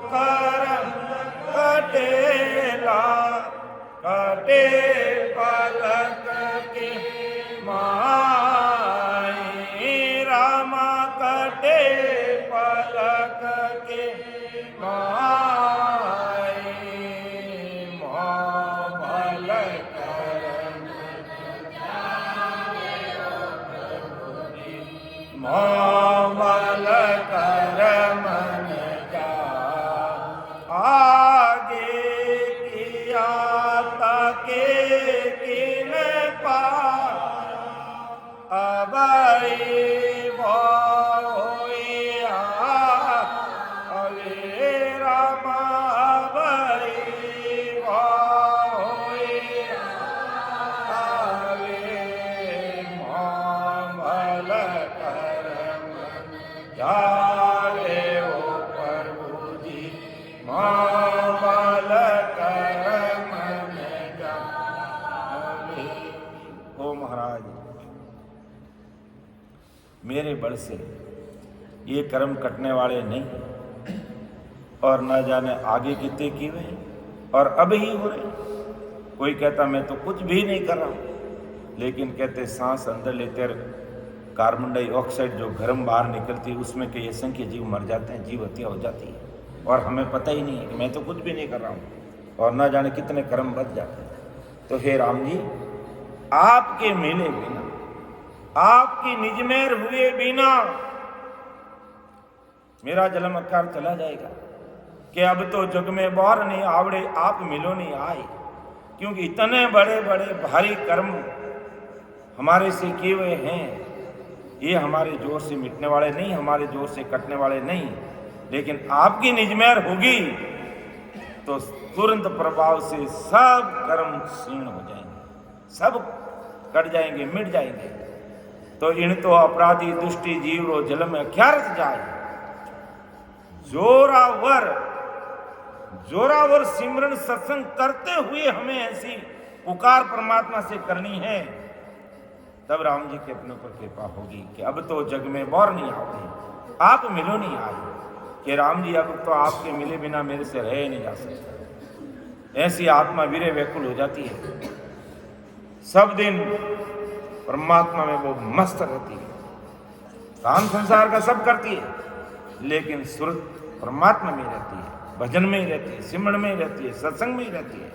कर्म कटेला कटे पलक के माई रामा कटे पलक के माई मोबल कर मोबल कर मन जा आगे किया तके किन पा अबई बोया अवे रामा अबई बोया अवे मोबल कर मन जावे ओ प्रभु जी मोबल कर मन जावे ओ महाराज मेरे बल से ये कर्म कटने वाले नहीं और न जाने आगे कितने किए हैं और अब ही हो रहे कोई कहता मैं तो कुछ भी नहीं कर रहा हूँ, लेकिन कहते सांस अंदर लेते और कार्बन डाइऑक्साइड जो गर्म बाहर निकलती है उसमें कई असंख्य जीव मर जाते हैं, जीव हत्या हो जाती है और हमें पता ही नहीं है कि मैं तो कुछ भी नहीं कर रहा हूँ और ना जाने कितने कर्म बच जाते हैं। तो हे राम जी, आपके मिले बिना, आपकी निजमेर हुए बिना मेरा जन्म अकार चला जाएगा कि अब तो जग में बार नहीं आवड़े, आप मिलो नहीं आए। क्योंकि इतने बड़े बड़े भारी कर्म हमारे से किए हुए हैं, ये हमारे जोर से मिटने वाले नहीं, हमारे जोर से कटने वाले नहीं, लेकिन आपकी निजमेर होगी तो तुरंत प्रभाव से सब कर्म क्षीण हो जाएंगे, सब कट जाएंगे, मिट जाएंगे। तो इन तो अपराधी दुष्टि जीव रो जल में अख्यारत जाए। जोरावर सिमरन सत्संग करते हुए हमें ऐसी पुकार परमात्मा से करनी है, तब राम जी के अपने ऊपर कृपा होगी कि अब तो जग में बौर नहीं आते, आप मिलो नहीं आए कि राम जी अब तो आपके मिले बिना मेरे से रह नहीं जा सकता। ऐसी आत्मा वीरे व्याकुल हो जाती है, सब दिन परमात्मा में वो मस्त रहती है, काम संसार का सब करती है, लेकिन सुरत परमात्मा में रहती है, भजन में ही रहती है, सिमरन में ही रहती है, सत्संग में ही रहती है,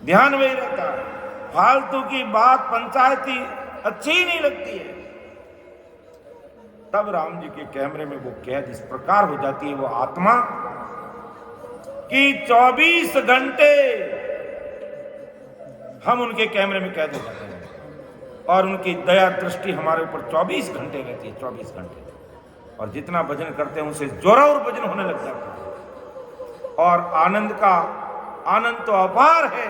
ध्यान में ही रहता है। फालतू की बात पंचायती अच्छी ही नहीं लगती है। तब राम जी के कैमरे में वो कैद इस प्रकार हो जाती है वो आत्मा कि 24 घंटे हम उनके कैमरे में कैद हो जाते हैं और उनकी दया दृष्टि हमारे ऊपर 24 घंटे रहती है, 24 घंटे। और जितना भजन करते हैं उनसे जोरा और भजन होने लग जाता है और आनंद तो अपार है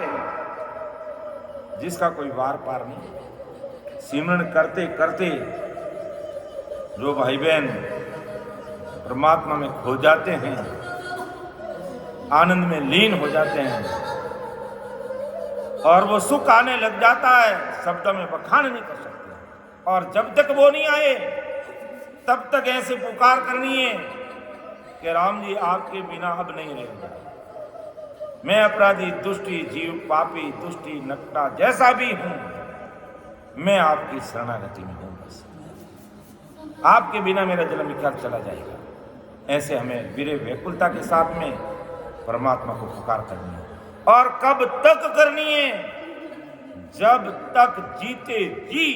जिसका कोई वार पार नहीं। सिमरन करते करते जो भाई बहन परमात्मा में खो जाते हैं, आनंद में लीन हो जाते हैं और वो सुख आने लग जाता है, शब्दों में बखान नहीं कर सकते। और जब तक वो नहीं आए तब तक ऐसे पुकार करनी है कि राम जी आपके बिना अब नहीं रहेगा। मैं अपराधी दुष्टी जीव पापी दुष्टी नकटा जैसा भी हूं, मैं आपकी शरणागति में हूं, बस आपके बिना मेरा जन्म निकाल चला जाएगा। ऐसे हमें वीरे व्याकुलता के साथ में परमात्मा को पुकार करनी है। और कब तक करनी है? जब तक जीते जी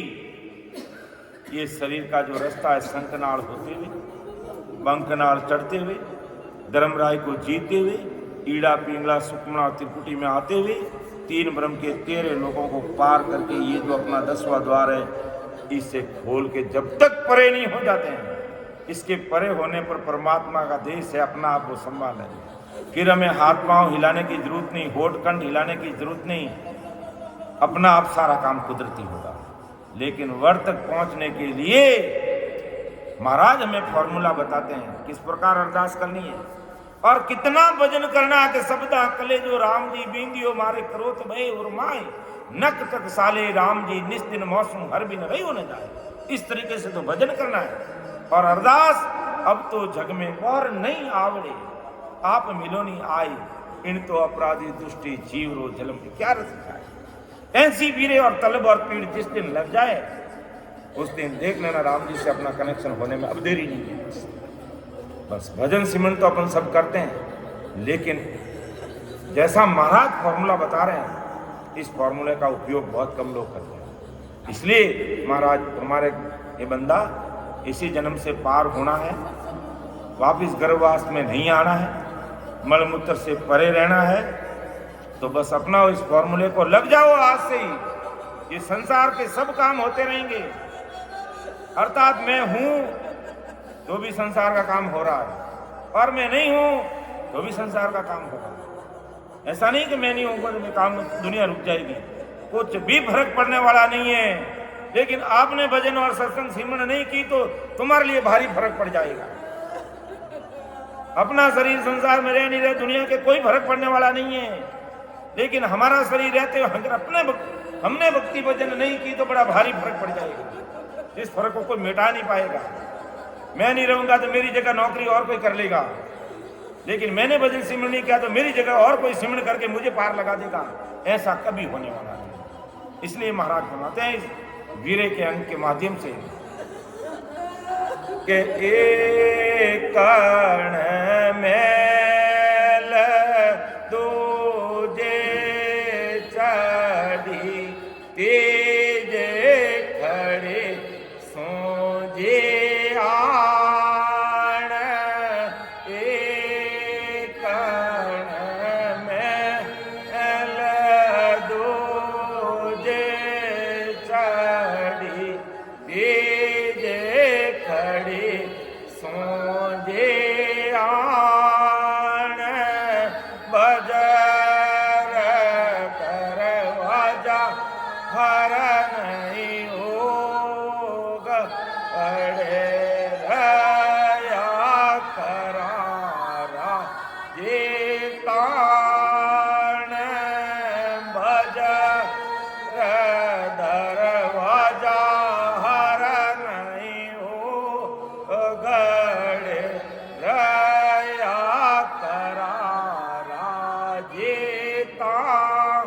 ये शरीर का जो रास्ता है संकनाल होते हुए, बंकनाल चढ़ते हुए, धर्मराय को जीते हुए, ईड़ा पिंगला सुकमना त्रिकुटी में आते हुए, 3 ब्रह्म के 13 लोगों को पार करके ये जो अपना 10वां द्वार है इसे खोल के जब तक परे नहीं हो जाते हैं, इसके परे होने पर परमात्मा का देश है, अपना आप वो संभाल है। फिर हमें हाथ पांव हिलाने की जरूरत नहीं, होठ कंठ हिलाने की जरूरत नहीं, अपना आप सारा काम कुदरती होगा। लेकिन वर तक पहुंचने के लिए महाराज हमें फॉर्मूला बताते हैं किस प्रकार अरदास करनी है और कितना भजन करना है कि सबदा कले जो राम जी बींदियो मारे करोत भय उर्माए नक तक साले राम जी निस्दिन मौसम हर बिन रही होने जाए। इस तरीके से तो भजन करना है। और अरदास अब तो जग में और नहीं आवड़े, आप मिलो नहीं आए, इन तो अपराधी दुष्टि जीव रो जलम की क्या रस जाए। ऐसी वीरे और तलब और पीड़ जिस दिन लग जाए उस दिन देख लेना राम जी से अपना कनेक्शन होने में अब देरी नहीं है। बस भजन सिमरन तो अपन सब करते हैं, लेकिन जैसा महाराज फॉर्मूला बता रहे हैं इस फॉर्मूले का उपयोग बहुत कम लोग करते हैं। इसलिए महाराज हमारे ये बंदा इसी जन्म से पार होना है, वापिस गर्भवास में नहीं आना है, मलमूत्र से परे रहना है, तो बस अपना इस फॉर्मूले को लग जाओ आज से ही। ये संसार के सब काम होते रहेंगे, अर्थात मैं हूं तो भी संसार का काम हो रहा है और मैं नहीं हूं तो भी संसार का काम होगा। ऐसा नहीं कि मैं नहीं हूं तो मैं काम दुनिया रुक जाएगी, कुछ भी फर्क पड़ने वाला नहीं है। लेकिन आपने भजन और सत्संग सिमरन नहीं की तो तुम्हारे लिए भारी फर्क पड़ जाएगा। अपना शरीर संसार में रह नहीं रहे, दुनिया के कोई फर्क पड़ने वाला नहीं है, लेकिन हमारा शरीर रहते हुए अगर हमने भक्ति भजन नहीं की तो बड़ा भारी फर्क पड़ जाएगा। इस फर्क को कोई मिटा नहीं पाएगा। मैं नहीं रहूंगा तो मेरी जगह नौकरी और कोई कर लेगा, लेकिन मैंने भजन सिमरन नहीं किया तो मेरी जगह और कोई सिमरन करके मुझे पार लगा देगा। ऐसा कभी होने वाला नहीं। इसलिए महाराज बनाते हैं इस वीरे के अंग के माध्यम से कि एक कण मैल दूजे चढ़ी तेजे खड़े सोजे आण। एक कण मैल दूजे चढ़ी तेजे खड़े सोजे आण। बजर करवाजा हर नहीं होग अड़े रया करारा ये ताण। बजर दरवाजा हर नहीं होग अड़े रया करारा ये ताण।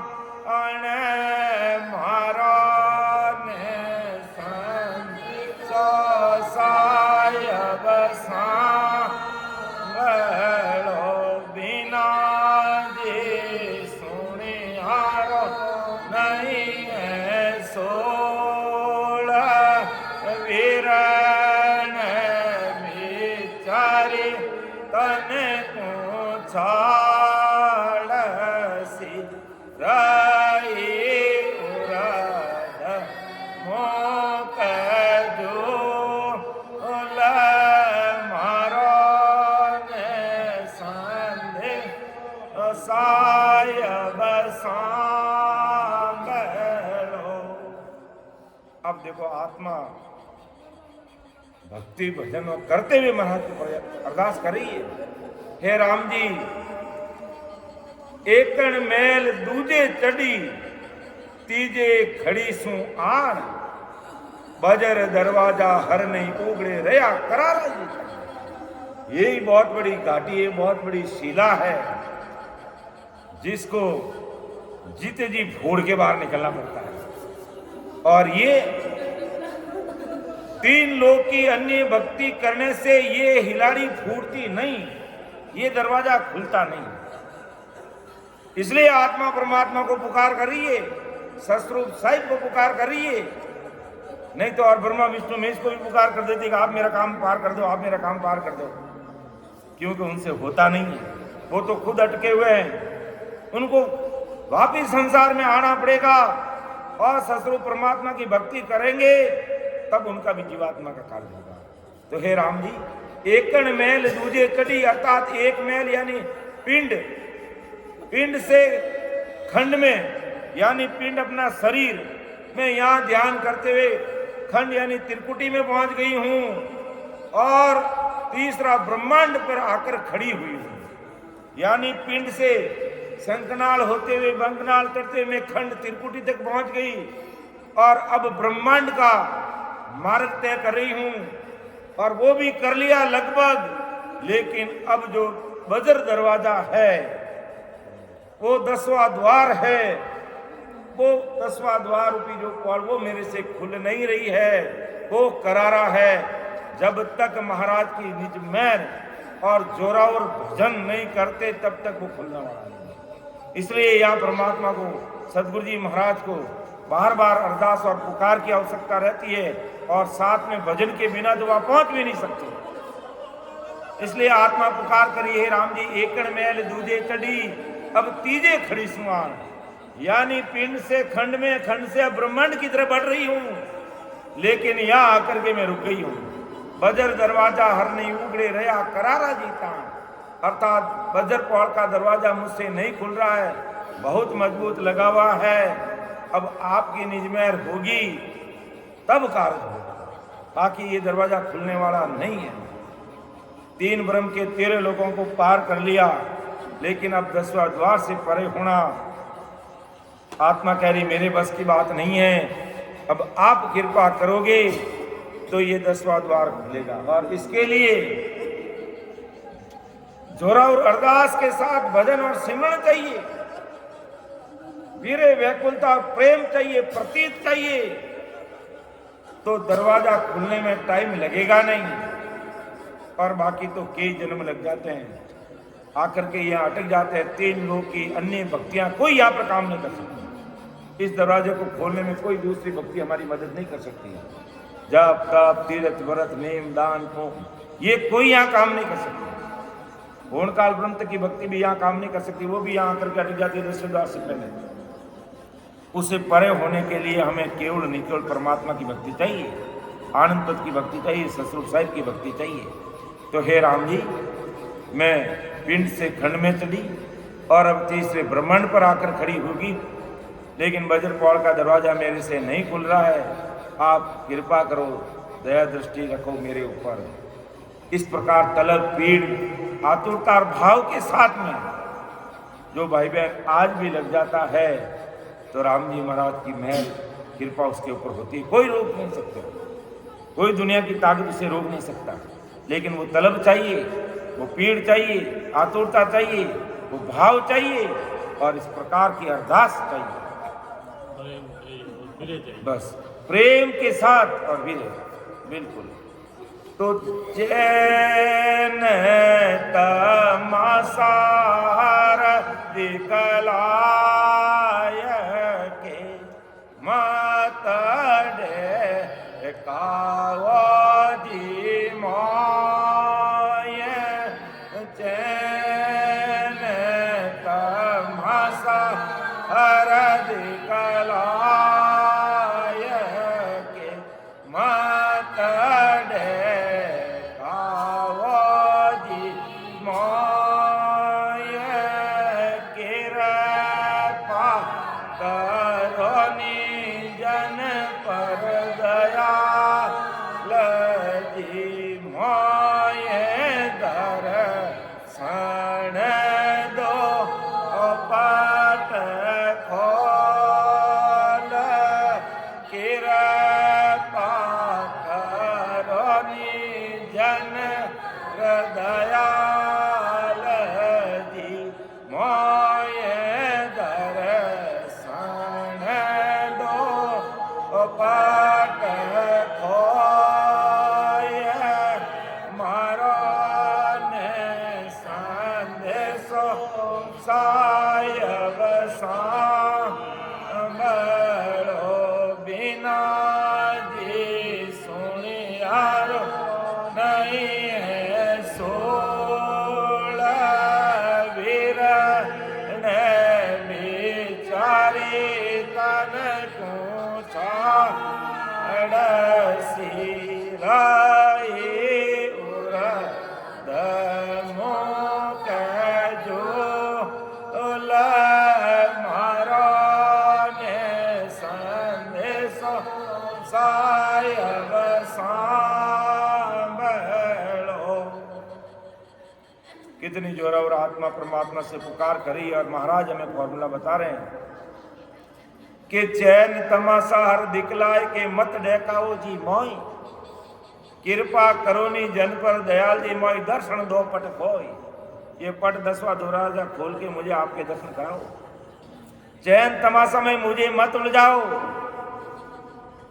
मारा ने सो सायब सांगलो बिना जे सुनियारो नहीं है सोल। वीरण बिचारी तने को छाड़ सी रही उरद मोक जो मारो ने संधे सायब सांगलो। अब देखो आत्मा भक्ति भजन करते हुए महाराज को अरदास कर रही है, हे राम जी एकण मैल दूजे चढ़ी तीजे खड़ी सु आण। बजर दरवाजा हर नहीं उगड़े रया करारा जी। यही बहुत बड़ी घाटी है, बहुत बड़ी शिला है जिसको जीते जी फोड़ के बाहर निकलना पड़ता है। और ये तीन लोग की अन्य भक्ति करने से ये हिलाड़ी फूटती नहीं, ये दरवाजा खुलता नहीं। इसलिए आत्मा परमात्मा को पुकार कर रही है, सस्वरूप साहिब को पुकार कर रही है। नहीं तो और ब्रह्मा विष्णु महेश को भी पुकार कर देती कि आप मेरा काम पार कर दो, आप मेरा काम पार कर दो, क्योंकि उनसे होता नहीं है। वो तो खुद अटके हुए हैं, उनको वापिस संसार में आना पड़ेगा और सस्वरूप परमात्मा की भक्ति करेंगे तब उनका भी जीवात्मा का कार्य होगा। तो हे राम जी एकण मैल दूजे चढ़ी, अर्थात एक मैल यानी पिंड, पिंड से खंड में यानी पिंड अपना शरीर में यहाँ ध्यान करते हुए खंड यानी त्रिकुटी में पहुंच गई हूं और तीसरा ब्रह्मांड पर आकर खड़ी हुई हूं। यानी पिंड से शंखनाल होते हुए बंकनाल करते हुए मैं खंड त्रिकुटी तक पहुंच गई और अब ब्रह्मांड का मार्ग तय कर रही हूं और वो भी कर लिया लगभग। लेकिन अब जो वज्र दरवाजा है वो 10वां द्वार है, वो 10वां द्वार रूपी जो कौड़ वो मेरे से खुल नहीं रही है, वो करारा है। जब तक महाराज की निज मैर और जोरावर भजन नहीं करते तब तक वो खुलने वाला नहीं। इसलिए यहाँ परमात्मा को, सदगुरु जी महाराज को बार बार अरदास और पुकार की आवश्यकता रहती है और साथ में भजन के बिना तो वहां पहुंच भी नहीं सकते। इसलिए आत्मा पुकार करिए, हे राम जी एकण मैल दूजे चढ़ी अब तीजे खड़ी सुआन। यानी पिंड से खंड में, खंड से अब ब्रह्मांड की तरफ बढ़ रही हूं, लेकिन यहां आकर के मैं रुक गई हूं। बजर दरवाजा हर नहीं उगड़े रहा करारा जीता, अर्थात बजर पौड़ का दरवाजा मुझसे नहीं खुल रहा है, बहुत मजबूत लगा हुआ है। अब आपकी निजमेर होगी तब कार्य होगा, बाकी ये दरवाजा खुलने वाला नहीं है। 3 ब्रह्म के 13 लोगों को पार कर लिया, लेकिन अब 10वां द्वार से परे होना आत्मा कह रही मेरे बस की बात नहीं है। अब आप कृपा करोगे तो ये 10वां द्वार खुलेगा और इसके लिए जोरा और अरदास के साथ भजन और सिमरण चाहिए। वीरे व्याकुलता प्रेम चाहिए, प्रतीत चाहिए, तो दरवाजा खुलने में टाइम लगेगा नहीं। और बाकी तो कई जन्म लग जाते हैं, आकर के यहाँ अटक जाते हैं। 3 लोग की अन्य भक्तियां कोई यहाँ पर काम नहीं कर सकती। इस दरवाजे को खोलने में कोई दूसरी भक्ति हमारी मदद नहीं कर सकती है। जप तप तीर्थ व्रत नेम दान को ये कोई यहाँ काम नहीं कर सकती। ओणकाल ब्रह्म की भक्ति भी यहाँ काम नहीं कर सकती, वो भी यहाँ आकर के अटक जाती है 10 द्वार से पहले। उसे परे होने के लिए हमें केवल निकेवल परमात्मा की भक्ति चाहिए, आनंद तत्व की भक्ति चाहिए, ससुर साहिब की भक्ति चाहिए। तो हे राम जी, मैं पिंड से खंड में चली और अब तीसरे ब्रह्मांड पर आकर खड़ी होगी, लेकिन वज्रपौड़ का दरवाजा मेरे से नहीं खुल रहा है। आप कृपा करो, दया दृष्टि रखो मेरे ऊपर। इस प्रकार तलब पीड़ आतुरता और भाव के साथ में जो भाई बहन आज भी लग जाता है, तो राम जी महाराज की मेहर कृपा उसके ऊपर होती है। कोई रोक नहीं सकता, कोई दुनिया की ताकत उसे रोक नहीं सकता। लेकिन वो तलब चाहिए, वो पीड़ चाहिए, आतुरता चाहिए, वो भाव चाहिए और इस प्रकार की अरदास चाहिए। बस प्रेम के साथ और विरह, बिल्कुल। तो चैन तमासार दिखलाय के मत डे कावजी माय, चैन तमासार दिखलाय के मत डे कावजी माय, कृपा करोनि जन पर दयाल जी माय, दर्शन दो पट खोल, कृपा करोनि जन दयाल जी माय, दर्शन दो पट खोय, मारो ने संदेशो सायब सांभळो बिना जी सुनियारो नहीं है सोल, वीर ने बिचारी तन को छाड़सी रही उर दमो के जो मारो ने संदेश सायब सांभळो। कितनी जोरावर आत्मा परमात्मा से पुकार करी और महाराज हमें फॉर्मूला बता रहे हैं कि चैन तमाशा हर दिखलाए के मत डेकाओ जी मोई, कृपा करोनी जन पर दयाल जी मोई, दर्शन दो पट खोई। ये पट 10वां दरवाजा खोल के मुझे आपके दर्शन कराओ। चैन तमाशा में मुझे मत उलझाओ।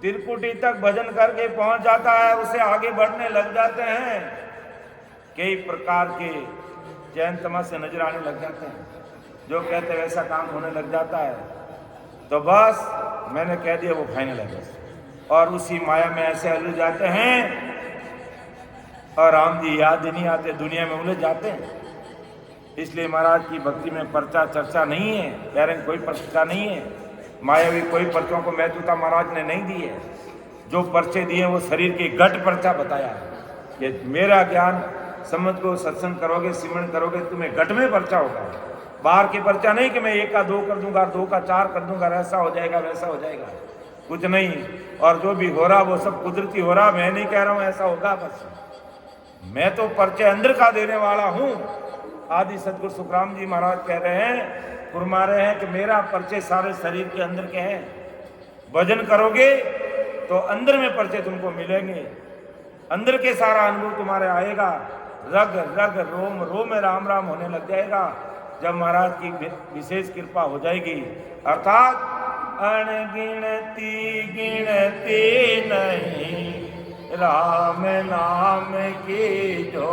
त्रिकुटी तक भजन करके पहुंच जाता है, उसे आगे बढ़ने लग जाते हैं, कई प्रकार के चैन तमाशे नजर आने लग जाते हैं। जो कहते हैं वैसा काम होने लग जाता है, तो बस मैंने कह दिया वो फाइनल है बस। और उसी माया में ऐसे उलझ जाते हैं और राम जी याद ही नहीं आते, दुनिया में उलझ जाते हैं। इसलिए महाराज की भक्ति में पर्चा चर्चा नहीं है, कह रहे हैं कोई पर्चा नहीं है। मायावी कोई पर्चों को महत्वता महाराज ने नहीं दी है। जो पर्चे दिए वो शरीर के घट पर्चा बताया है कि मेरा ज्ञान समझ को सत्संग करोगे, सिमरन करोगे, तुम्हें घट में पर्चा होगा। बाहर के पर्चा नहीं कि मैं 1 का 2 कर दूंगा, 2 का 4 कर दूंगा, ऐसा हो जाएगा वैसा हो जाएगा, कुछ नहीं। और जो भी हो रहा वो सब कुदरती हो रहा, मैं नहीं कह रहा हूं ऐसा होगा। बस मैं तो पर्चे अंदर का देने वाला हूं। आदि सदगुरु सुखराम जी महाराज कह रहे हैं, फरमा रहे हैं कि मेरा पर्चे सारे शरीर के अंदर के हैं। भजन करोगे तो अंदर में पर्चे तुमको मिलेंगे, अंदर के सारा अनुभव तुम्हारे आएगा। रग रग रोम रोम में राम राम होने लग जाएगा। जब महाराज की विशेष कृपा हो जाएगी, अर्थात अनगिनती गिनती नहीं राम नाम की जो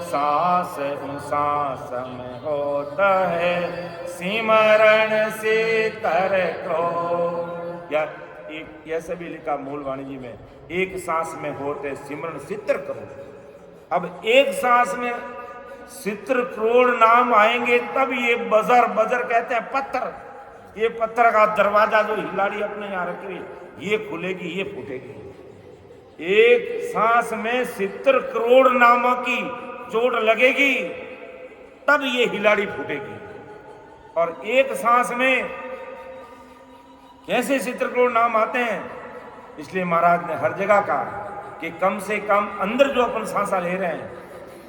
सांस सांस में होता है सिमरण से तर को। या एक ऐसे भी लिखा मूल वाणी जी में, एक सांस में होते सिमरण सित्र करो। अब एक सांस में सित्र करोड़ नाम आएंगे तब ये बजर, बजर कहते हैं पत्थर, ये पत्थर का दरवाजा जो हिलाड़ी अपने यहाँ रखी हुई ये खुलेगी, ये फूटेगी। एक सांस में सित्र करोड़ नामों की चोट लगेगी तब ये हिलाड़ी फूटेगी। और एक सांस में कैसे सित्र करोड़ नाम आते हैं, इसलिए महाराज ने हर जगह कहा कि कम से कम अंदर जो अपन सांसा ले रहे हैं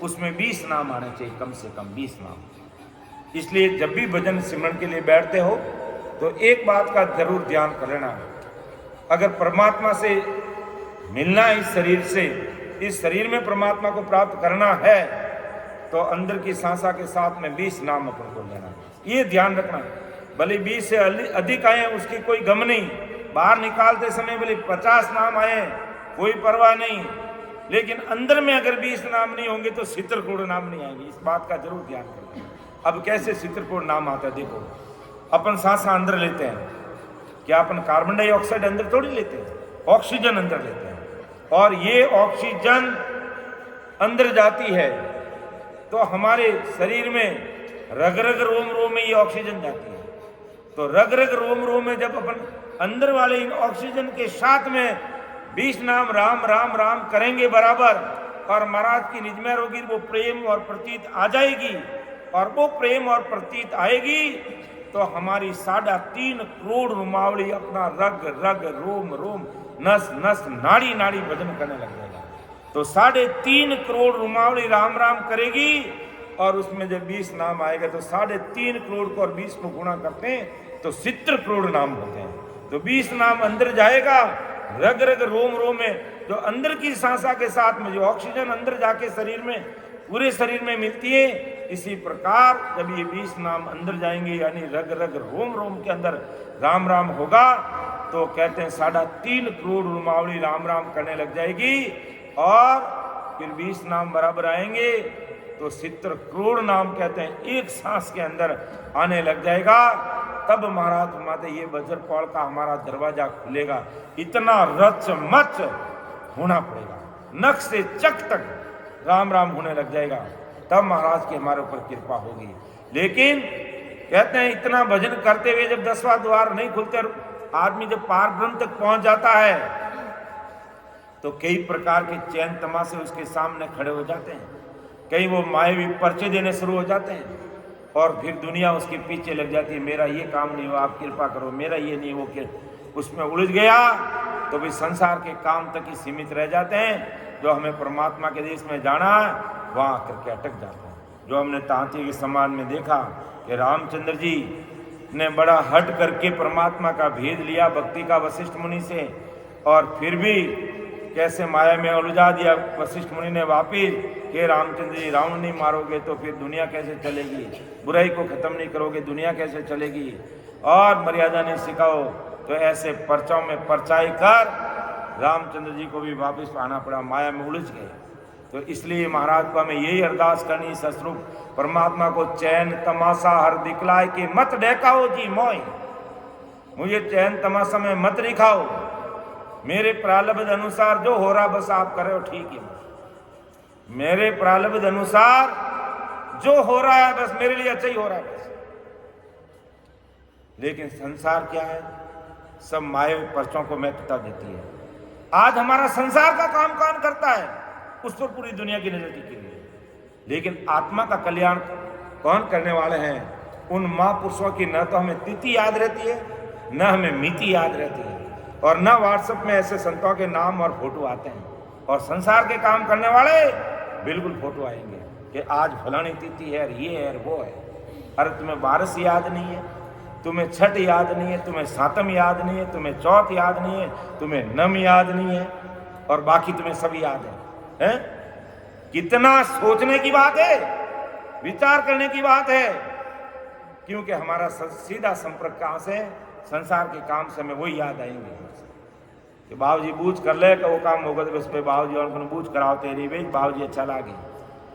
उसमें 20 नाम आने चाहिए, कम से कम 20 नाम। इसलिए जब भी भजन सिमरन के लिए बैठते हो तो एक बात का जरूर ध्यान कर लेना, अगर परमात्मा से मिलना है इस शरीर से, इस शरीर में परमात्मा को प्राप्त करना है तो अंदर की सांसा के साथ में 20 नाम अपन को लेना, ये ध्यान रखना। भले 20 से अधिक आए उसकी कोई गम नहीं, बाहर निकालते समय भले 50 नाम आए कोई परवाह नहीं, लेकिन अंदर में अगर 20 नाम नहीं होंगे तो चित्रकूट नाम नहीं आएंगे, इस बात का जरूर ध्यान रखें। अब कैसे चित्रकूट नाम आता है, देखो अपन सांसा अंदर लेते हैं, क्या अपन कार्बन डाइऑक्साइड अंदर थोड़ी लेते हैं, ऑक्सीजन अंदर लेते हैं, और ये ऑक्सीजन अंदर जाती है तो हमारे शरीर में रग रग रोम रोम में ये ऑक्सीजन जाती है। तो रग रग रोम रोम में जब अपन अंदर वाले इन ऑक्सीजन के साथ में 20 नाम राम राम राम करेंगे बराबर, और महाराज की निज में होगी वो प्रेम और प्रतीत आ जाएगी, और वो प्रेम और प्रतीत आएगी तो हमारी 3.5 करोड़ रुमावली अपना रग रग रोम रोम नस नस नाड़ी नाड़ी भजन करने लग जाएगा। तो 3.5 करोड़ रुमावली राम राम करेगी, और उसमें जब 20 नाम आएगा तो 3.5 करोड़ को और 20 को गुणा करते हैं तो 70 करोड़ नाम होते हैं। तो 20 नाम अंदर जाएगा, रग रग रोम रोम में जो अंदर की सांसा के साथ में जो ऑक्सीजन अंदर जाके शरीर में पूरे शरीर में मिलती है, इसी प्रकार जब ये 20 नाम अंदर जाएंगे यानी रग रग रोम रोम के अंदर राम राम होगा तो कहते हैं 3.5 करोड़ रुमावली राम राम करने लग जाएगी, और फिर 20 नाम बराबर आएंगे तो 70 करोड़ नाम कहते हैं एक सांस के अंदर आने लग जाएगा। तब महाराज फरमाते ये वज्रपाल का हमारा दरवाजा खुलेगा, इतना रच मच होना पड़ेगा, नख से चक तक राम राम होने लग जाएगा, तब महाराज की हमारे ऊपर कृपा होगी। लेकिन कहते हैं इतना भजन करते हुए जब 10वां द्वार नहीं खुलते, आदमी जब पार ब्रह्म तक पहुंच जाता है तो कई प्रकार के चैन तमाशे उसके सामने खड़े हो जाते हैं, कई वो मायावी पर्चे देने शुरू हो जाते हैं, और फिर दुनिया उसके पीछे लग जाती है, मेरा ये काम नहीं हुआ आप कृपा करो, मेरा ये नहीं वो के उसमें उलझ गया तो भी संसार के काम तक ही सीमित रह जाते हैं। जो हमें परमात्मा के देश में जाना है वहाँ करके अटक जाते हैं। जो हमने तांती के समाज में देखा कि रामचंद्र जी ने बड़ा हट करके परमात्मा का भेद लिया भक्ति का वशिष्ठ मुनि से, और फिर भी कैसे माया में उलझा दिया वशिष्ठ मुनि ने वापिस कि रामचंद्र जी रावण नहीं मारोगे तो फिर दुनिया कैसे चलेगी, बुराई को खत्म नहीं करोगे दुनिया कैसे चलेगी, और मर्यादा नहीं सिखाओ, तो ऐसे पर्चाओं में परचाई कर रामचंद्र जी को भी वापस आना पड़ा, माया में उलझ गए। तो इसलिए महाराज को हमें यही अरदास करनी ससरूप परमात्मा को, चैन तमाशा हर दिखलाए कि मत डेकाओ जी मोय, मुझे चैन तमाशा में मत दिखाओ, मेरे प्रारब्ध अनुसार जो हो रहा बस आप करे हो ठीक है, मेरे प्रारब्ध अनुसार जो हो रहा है बस मेरे लिए अच्छा ही हो रहा है बस। लेकिन संसार क्या है, सब माया पर्चों को महत्वता देती है। आज हमारा संसार का काम कौन करता है, उस पर पूरी दुनिया की नजर टिकी हुई है, लेकिन आत्मा का कल्याण कौन करने वाले हैं, उन महापुरुषों की न तो हमें तिथि याद रहती है न हमें मिति याद रहती है, और न व्हाट्सएप में ऐसे संतों के नाम और फोटो आते हैं, और संसार के काम करने वाले बिल्कुल फोटो आएंगे कि आज फलानी तिथि है, ये है वो है। अरे तुम्हें बारिश याद नहीं है, तुम्हें छठ याद नहीं है, तुम्हें सातम याद नहीं है, तुम्हें चौथ याद नहीं है, तुम्हें नम याद नहीं है, और बाकी तुम्हें सब याद है? कितना सोचने की बात है। विचार करने की बात है, क्योंकि हमारा सीधा संपर्क कहाँ से, संसार के काम से हमें वही याद आएंगे कि बाबूजी बूझ कर ले कि वो काम होगा तो उस पर बाबूजी और बूझ कराओ तेरी बेच बाबूजी अच्छा लागे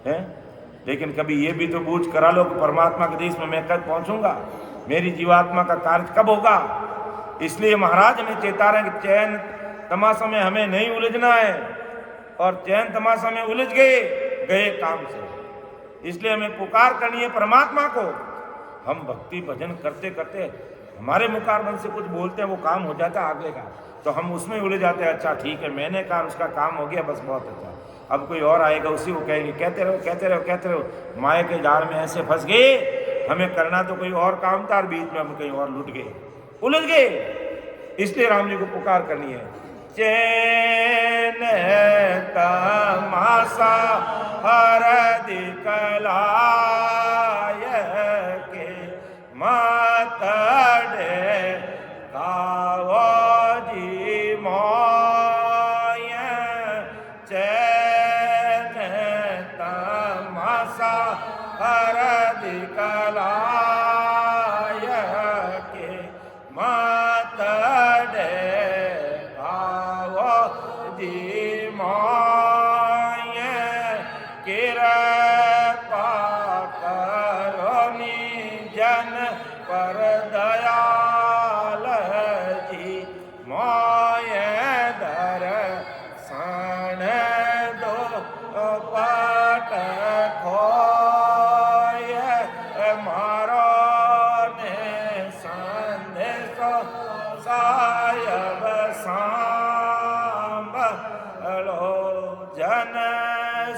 है। लेकिन कभी ये भी तो बूझ करा लो कि परमात्मा के देश में मैं कब पहुंचूंगा, मेरी जीवात्मा का कार्य कब होगा। इसलिए महाराज हमें चेता रहे कि चैन तमाशा में हमें नहीं उलझना है, और चैन तमाशा में उलझ गए काम से। इसलिए हमें पुकार करनी है परमात्मा को। हम भक्ति भजन करते करते हमारे मुखारबंद से कुछ बोलते हैं, वो काम हो जाता है आगे का, तो हम उसमें उलझ जाते हैं। अच्छा ठीक है, मैंने कहा उसका काम हो गया, बस बहुत अच्छा, अब कोई और आएगा उसी को कहेंगे, कहते रहो कहते रहो कहते रहो। माया के जाल में ऐसे फंस गए, हमें करना तो कोई और काम था, और बीच में हम कहीं और लुट गए, उलझ गए। इसलिए राम जी को पुकार करनी है। चैन तमाशा हर दिखलाय के मत डे गावो जी मोय। चैन तमाशा हर दिखलाय के मत डे गावो जी मोय। कृपा करो निजन पर दयाल जी मोय। दर्शन दो पट खोय मारो ने संदेशो सायब सांब लो जन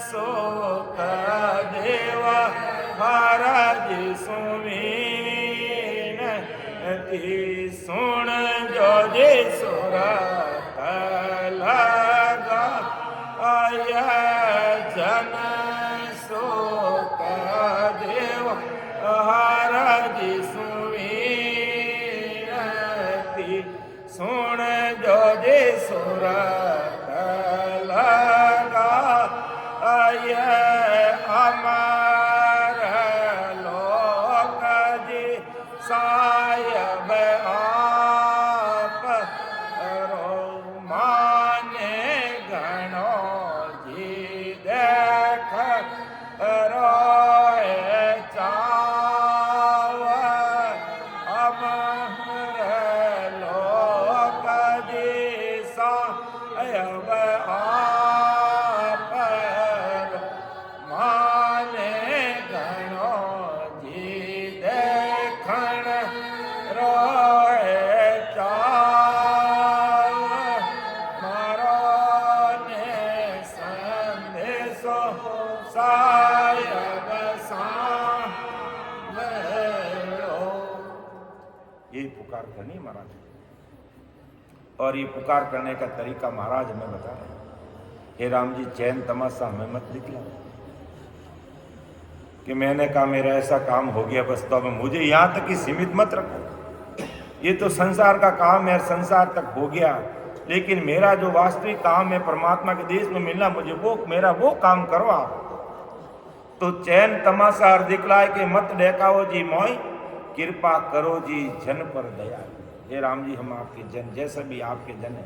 सुख देव हरज सुमीन ती सुन जो जे सुर लगा आय। जन सुख देव हरज सुमीन ती सुन जो जे सुर लगा आय। अमर लोक जी सायब आप रो माने गणो जी देख रोए चाव। अमर लोक जी सायब आप माने गणो जी देखण रोए चाव। मारो ने संदेशो सायब सांभलो। ये पुकार करनी महाराज, और ये पुकार करने का तरीका महाराज हमें बता रहे हैं। हे राम जी, चैन तमाशा हमें मत दिखला कि मैंने कहा मेरा ऐसा काम हो गया बस, तो अब मुझे यहाँ तक ही सीमित मत रखो। ये तो संसार का काम है, संसार तक हो गया, लेकिन मेरा जो वास्तविक काम है परमात्मा के देश में मिलना, मुझे वो मेरा वो काम करो आप। तो चैन तमाशा हर दिखलाए के मत डेकाओ जी मोय। कृपा करो जी जन पर दया। हे राम जी, हम आपके जन, जैसा भी आपके जन है,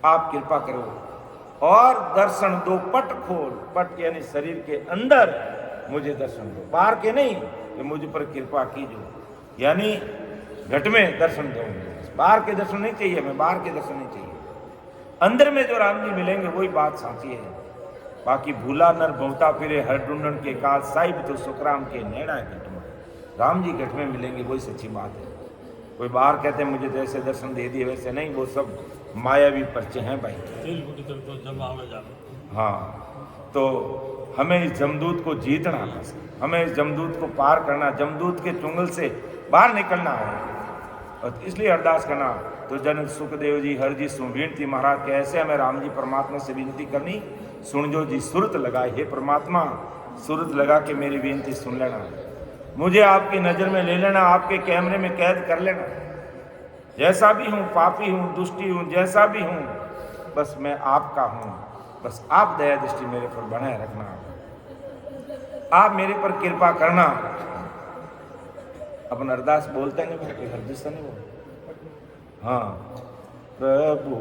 आप कृपा करो और दर्शन दो पट खोल। पट यानी शरीर के अंदर मुझे दर्शन दो, बाहर के नहीं, कि मुझ पर कृपा कीजिए, यानी घट में दर्शन दो। बाहर के दर्शन नहीं चाहिए हमें, बाहर के दर्शन नहीं चाहिए। अंदर में जो राम जी मिलेंगे वही बात साची है। बाकी भूला नर बहुता फिरे हर ढूंढन के काज, साहिब तो सुखराम के नेड़ा घट में। राम जी घट में मिलेंगे वही सच्ची बात है। कोई बाहर कहते हैं मुझे जैसे दर्शन दे दिए वैसे नहीं, वो सब मायावी पर्चे हैं भाई। हाँ, तो हमें इस जमदूत को जीतना है, हमें इस जमदूत को पार करना, जमदूत के चुंगल से बाहर निकलना है, और इसलिए अरदास करना। तो जन सुखदेव जी हर जी सुन विनती महाराज, कैसे हमें राम जी परमात्मा से विनती करनी। सुन जो जी सुरत लगाए, हे परमात्मा सुरत लगा के मेरी विनती सुन लेना, मुझे आपकी नज़र में ले लेना, आपके कैमरे में कैद कर लेना। जैसा भी हूँ, पापी हूँ, दुष्टी हूँ, जैसा भी हूँ, बस मैं आपका हूँ, बस आप दया दृष्टि मेरे पर बनाए रखना। आप मेरे पर कृपा करना। अपन अरदास बोलते नहीं बोलते, हरदस नहीं बोलते। हाँ, प्रभु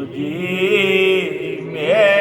जी मेरी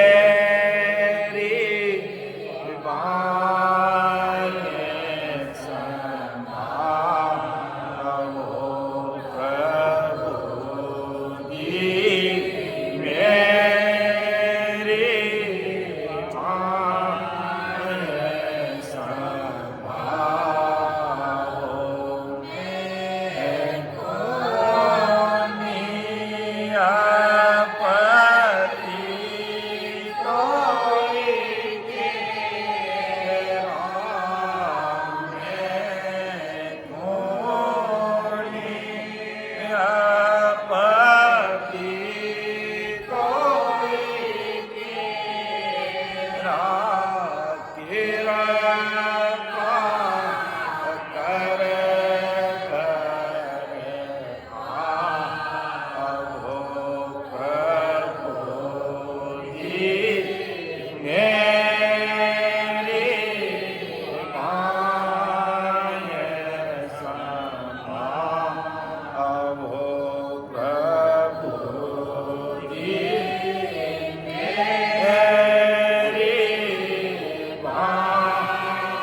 बातें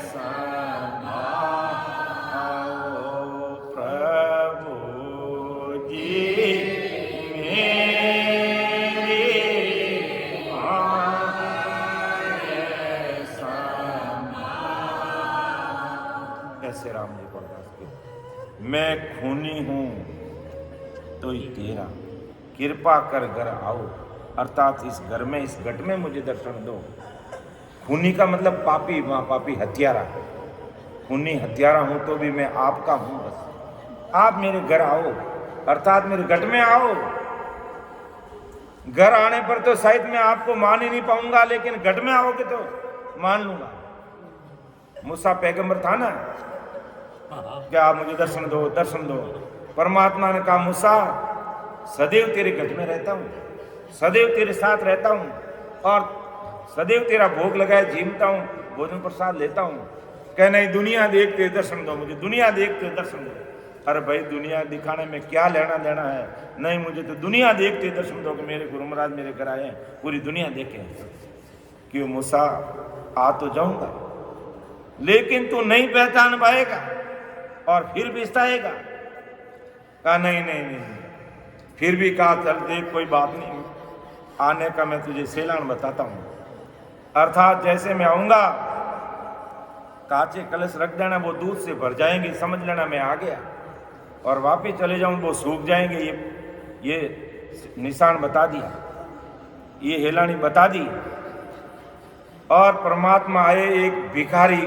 संभालो, प्रभु जी मेरी बातें संभालो। ऐसे राम जी को अरदास की, मैं खूनी हूं तो ही तेरा, कृपा कर घर आओ, अर्थात इस घर में, इस घट में मुझे दर्शन दो। खूनी का मतलब पापी, वहां पापी हत्यारा, खूनी हत्यारा हूं तो भी मैं आपका हूं, बस आप मेरे घर आओ, अर्थात मेरे घट में आओ। घर आने पर तो शायद मैं आपको मान ही नहीं पाऊंगा, लेकिन घट में आओगे तो मान लूंगा। मूसा पैगंबर था ना, क्या आप मुझे दर्शन दो, दर्शन दो। परमात्मा ने कहा मूसा सदैव तेरे घट में रहता हूं, सदैव तेरे साथ रहता हूं और सदैव तेरा भोग लगाए झीमता हूं, भोजन प्रसाद लेता हूं। कह नहीं, दुनिया देखते दर्शन दो मुझे, दुनिया देखते दर्शन दो। अरे भाई, दुनिया दिखाने में क्या लेना देना है? नहीं, मुझे तो दुनिया देखते दर्शन दो कि मेरे गुरु महाराज मेरे घर आए हैं, पूरी दुनिया देखे। क्यों मूसा, आ तो जाऊंगा लेकिन तू नहीं पहचान पाएगा और फिर भी सताएगा। कहा नहीं नहीं नहीं, फिर भी कहा चल देख, कोई बात नहीं, आने का मैं तुझे सेलान बताता हूं। अर्थात जैसे मैं आऊंगा, कांचे कलश रख देना, वो दूध से भर जाएंगे, समझ लेना मैं आ गया, और वापिस चले जाऊं वो सूख जाएंगे। ये निशान बता दिया, ये हेलानी बता दी। और परमात्मा आए एक भिखारी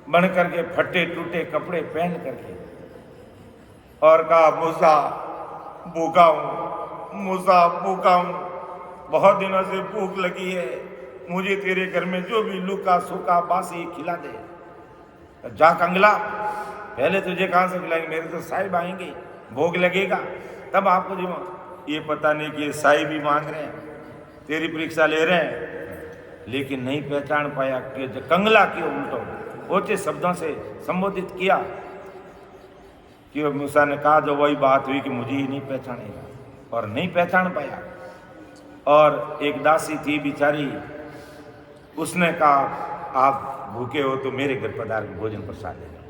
बन करके, फटे टूटे कपड़े पहन करके, और कहा मूसा भूखा हूं, मूसा भूखा हूं, बहुत दिनों से भूख लगी है, मुझे तेरे घर में जो भी लूका सूखा बासी खिला दे। जा कंगला, पहले तुझे कहां से खिलाएंगे, मेरे तो साहिब आएंगे, भोग लगेगा तब आपको जी। ये पता नहीं कि ये साहिब भी मांग रहे हैं, तेरी परीक्षा ले रहे हैं, लेकिन नहीं पहचान पाया कि कंगला क्यों उल्टो ऊंचे शब्दों से संबोधित किया। कि मूसा ने कहा जो वही बात हुई कि मुझे ही नहीं पहचानेगा, और नहीं पहचान पाया। और एक दासी थी बेचारी, उसने कहा आप भूखे हो तो मेरे घर पधार के भोजन प्रसाद लेना।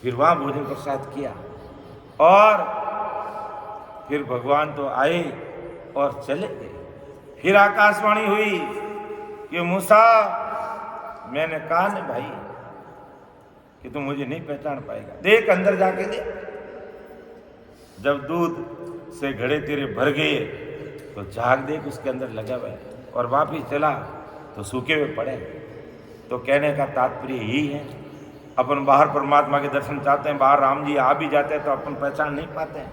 फिर वहाँ भोजन प्रसाद किया, और फिर भगवान तो आए और चले गए। फिर आकाशवाणी हुई कि मूसा, मैंने कहा ना भाई कि तू मुझे नहीं पहचान पाएगा, देख अंदर जाके देख। जब दूध से घड़े तेरे भर गए तो झाग देख, उसके अंदर लगा हुआ है, और वापिस चला तो सूखे हुए पड़े। तो कहने का तात्पर्य यही है, अपन बाहर परमात्मा के दर्शन चाहते हैं, बाहर राम जी आ भी जाते हैं तो अपन पहचान नहीं पाते हैं,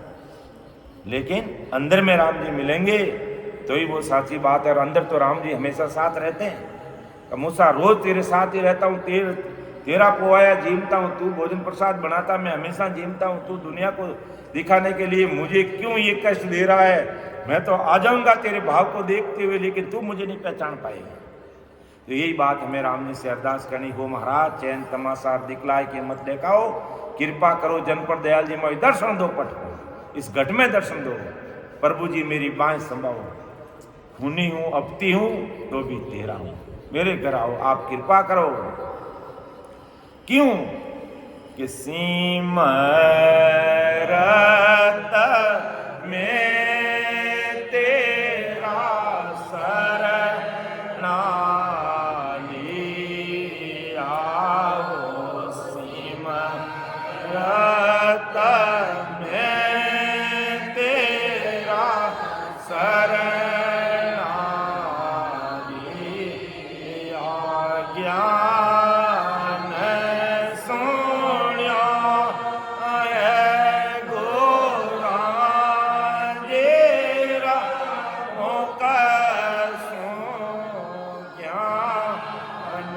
लेकिन अंदर में राम जी मिलेंगे तो ही वो साची बात है। और अंदर तो राम जी हमेशा साथ रहते हैं। मूसा रोज तेरे साथ ही रहता हूँ, तेरा पोवाया जीमता हूँ, तू भोजन प्रसाद बनाता, मैं हमेशा जीमता हूँ, तू दुनिया को दिखाने के लिए मुझे क्यों ये कष्ट दे रहा है? मैं तो आ जाऊंगा तेरे भाव को देखते हुए, लेकिन तू मुझे नहीं पहचान पाएगा। तो यही बात हमें राम जी से अरदास करनी हो, महाराज चैन तमाशा दिखलाए के मत देखाओ, कृपा करो जन पर दयाल जी मोहि दर्शन दो पट, इस घट में दर्शन दो, प्रभु जी मेरी बाएं संभाओ, खूनी हूं अपती हूं तो भी तेरा हूं, मेरे घर आओ आप कृपा करो। क्यों कि सिमरत में तेरा शरणा लिया हो, सिमरत में तेरा शरणा लिया, ज्ञान सोनिया है गोरा जेरा मौका सो, ज्ञान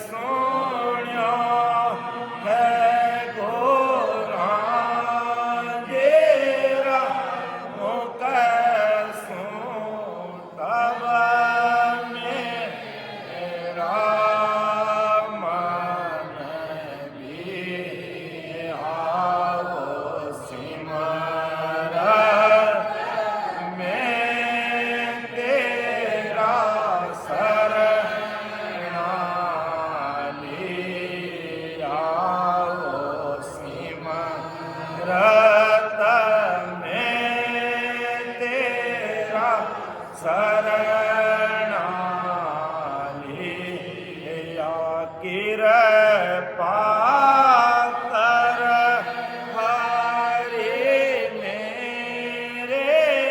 सोनिया है गोरा जेरा मौका सो, तब मेरा मन भी आओ, सिमरत में तेरा शरणा लिया हो, सिमरत में तेरा शरणा लिया, कृपा कर हरि मेरे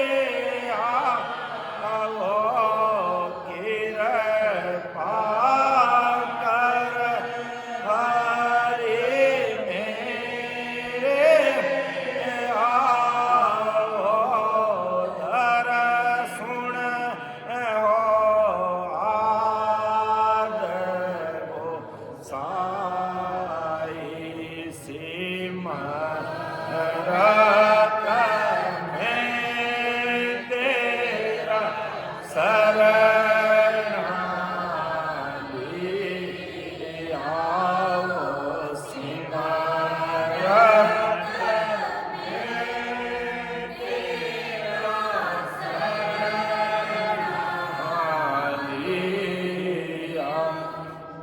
आओ, कृपा कर हरि मेरे आओ, धर सुन हो आद हो साई, सिमरत में तेरा शरणा लिया हो, सिमरत लिया,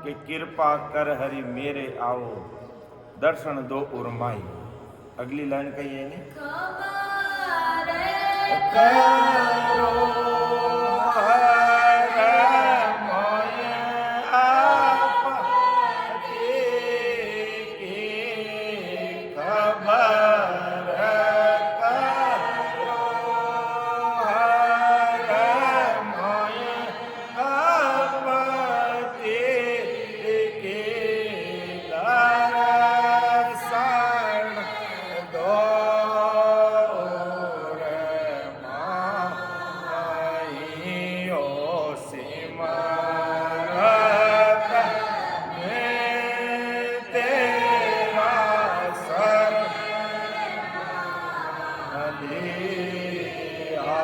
कि कृपा कर हरि मेरे आओ, दर्शन दो उर्माई। अगली लाइन कही है नहीं, करो हर मोय आपकी की खबर, करो हर मोय आपकी की दर्शन दो रे माई, ओ सिमरत में तेरा शरणा लिया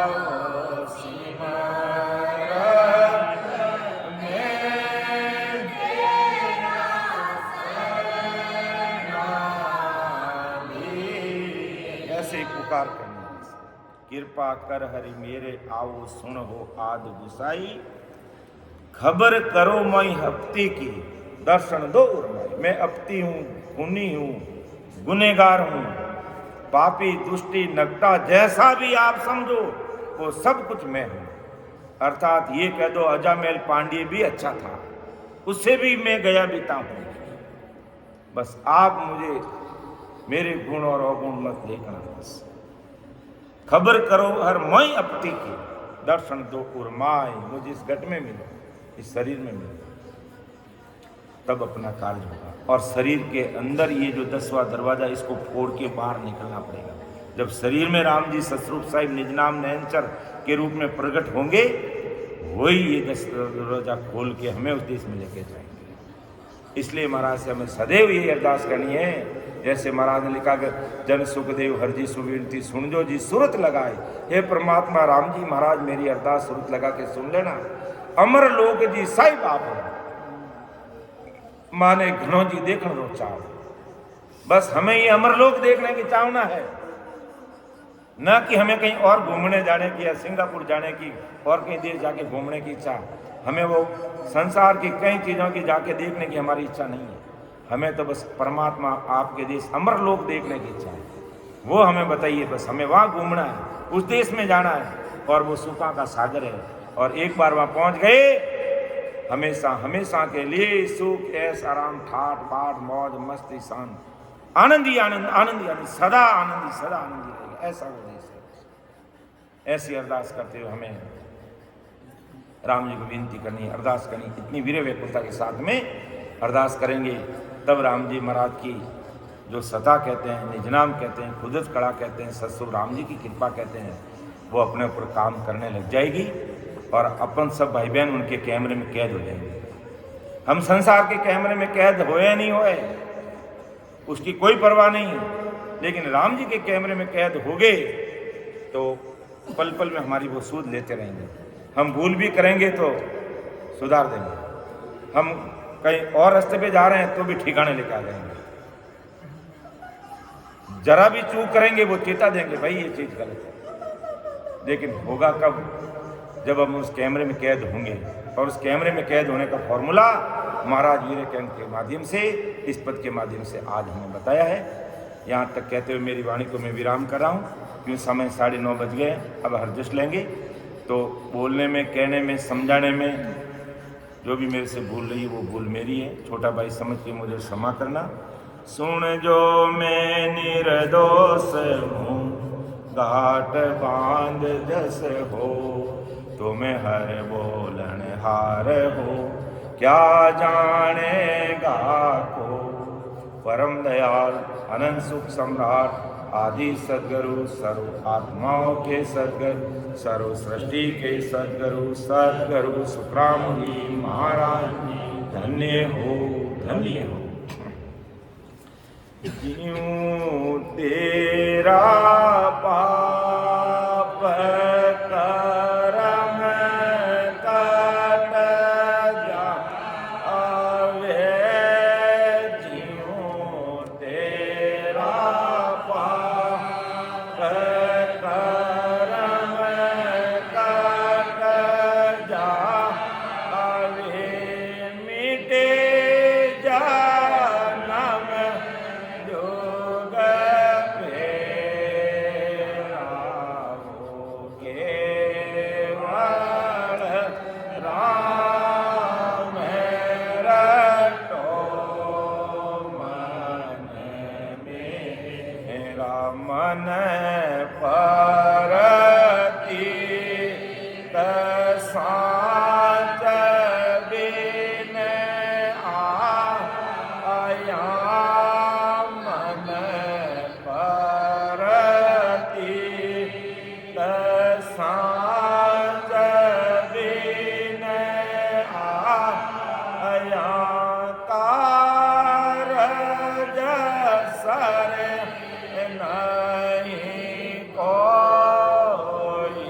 हो, सिमरत में ऐसे ही पुकार करनी है। कृपा कर हरि मेरे आओ, सुन हो आद गुसाई, खबर करो मैं हफ्ते की, दर्शन दो उर्माई। मैं अपती हूँ, खूनी हूँ, गुनेगार हूँ, पापी दुष्टि नकटा जैसा भी आप समझो वो सब कुछ मैं हूँ। अर्थात ये कह दो अजामेल पांडे भी अच्छा था, उससे भी मैं गया बीता हूँ। बस आप मुझे मेरे गुण और अवगुण मत देखना, बस खबर करो हर मैं अपती की, दर्शन दो उर्माई। मुझे इस घट में मिलो, इस शरीर में मिलो, तब अपना कार्य होगा। और शरीर के अंदर ये जो 10वां दरवाजा, इसको फोड़ के बाहर निकलना पड़ेगा। जब शरीर में राम जी सतरूप साहिब निज नाम नयनचर के रूप में प्रकट होंगे, वही ये 10 दरवाजा खोल के हमें उस देश में लेके जाएंगे। इसलिए महाराज से हमें सदैव यही अरदास करनी है, जैसे महाराज ने लिखा कि जन सुखदेव हर जी सुविनती सुन जो जी सूरत लगाए। हे परमात्मा राम जी महाराज मेरी अरदास सूरत लगा के सुन लेना। अमर लोक जी साई बाप माने घणो जी देखण रो चाव। बस हमें ये अमरलोक देखने की चाहना है, न कि हमें कहीं और घूमने जाने की या सिंगापुर जाने की और कहीं देश जाके घूमने की इच्छा। हमें वो संसार की कई चीज़ों की जाके देखने की हमारी इच्छा नहीं है। हमें तो बस परमात्मा आपके देश अमरलोक देखने की इच्छा है। वो हमें बताइए, बस हमें वहाँ घूमना है, उस देश में जाना है, और वो सुखों का सागर है। और एक बार वहाँ पहुँच गए, हमेशा हमेशा के लिए सुख ऐश आराम ठाट बाट मौज मस्ती शांत आनंद ही आनंद, आनंद ही आनंद, सदा आनंदी सदा आनंदी रहेगा, ऐसा वो देश है। ऐसी अरदास करते हुए हमें राम जी को विनती करनी, अरदास करनी, इतनी वीर व्याकुलता के साथ में अरदास करेंगे, तब राम जी महाराज की जो सता कहते हैं, निज नाम कहते हैं, कुदरत कड़ा कहते हैं, सत्सुर राम जी की कृपा कहते हैं, वो अपने ऊपर काम करने लग जाएगी और अपन सब भाई बहन उनके कैमरे में कैद हो जाएंगे। हम संसार के कैमरे में कैद होए नहीं होए उसकी कोई परवाह नहीं है, लेकिन राम जी के कैमरे में कैद हो गए तो पल पल में हमारी वो सूद लेते रहेंगे। हम भूल भी करेंगे तो सुधार देंगे, हम कहीं और रास्ते पे जा रहे हैं तो भी ठिकाने लेके आ जाएंगे। जरा भी चूक करेंगे वो चेता देंगे, भाई ये चीज गलत है। लेकिन होगा कब? जब हम उस कैमरे में कैद होंगे। और उस कैमरे में कैद होने का फॉर्मूला महाराज वीरकेंद्र के माध्यम से, इस पद के माध्यम से आज हमें बताया है। यहाँ तक कहते हुए मेरी वाणी को मैं विराम कर रहा हूँ, क्योंकि समय 9:30 बज गए। अब हरजश लेंगे, तो बोलने में, कहने में, समझाने में जो भी मेरे से भूल रही है वो भूल मेरी है। छोटा भाई समझ के मुझे क्षमा करना। सुन जो मैं निर्दोष हूँ, घाट बांध जस हो, तुम्हें हर बोलन हार हो, क्या जानेगा को। परम दयाल अनंत सुख सम्राट आदि सद्गुरु, सर्व आत्माओं के सद्गुरु, सर्व सृष्टि के सद्गुरु, सद्गुरु सुखराम जी महाराज धन्य हो, धन्य हो। ज्यों तेरा पाप करम कट जावे, ज्यों तेरा पाप करम कट जावे, मिटे जन्म जोग फेरा हो, केवल राम रटो मन मेरा, मन परती साच बिन आया, मन परती साच बिन आया, कारज सर नहीं कोई,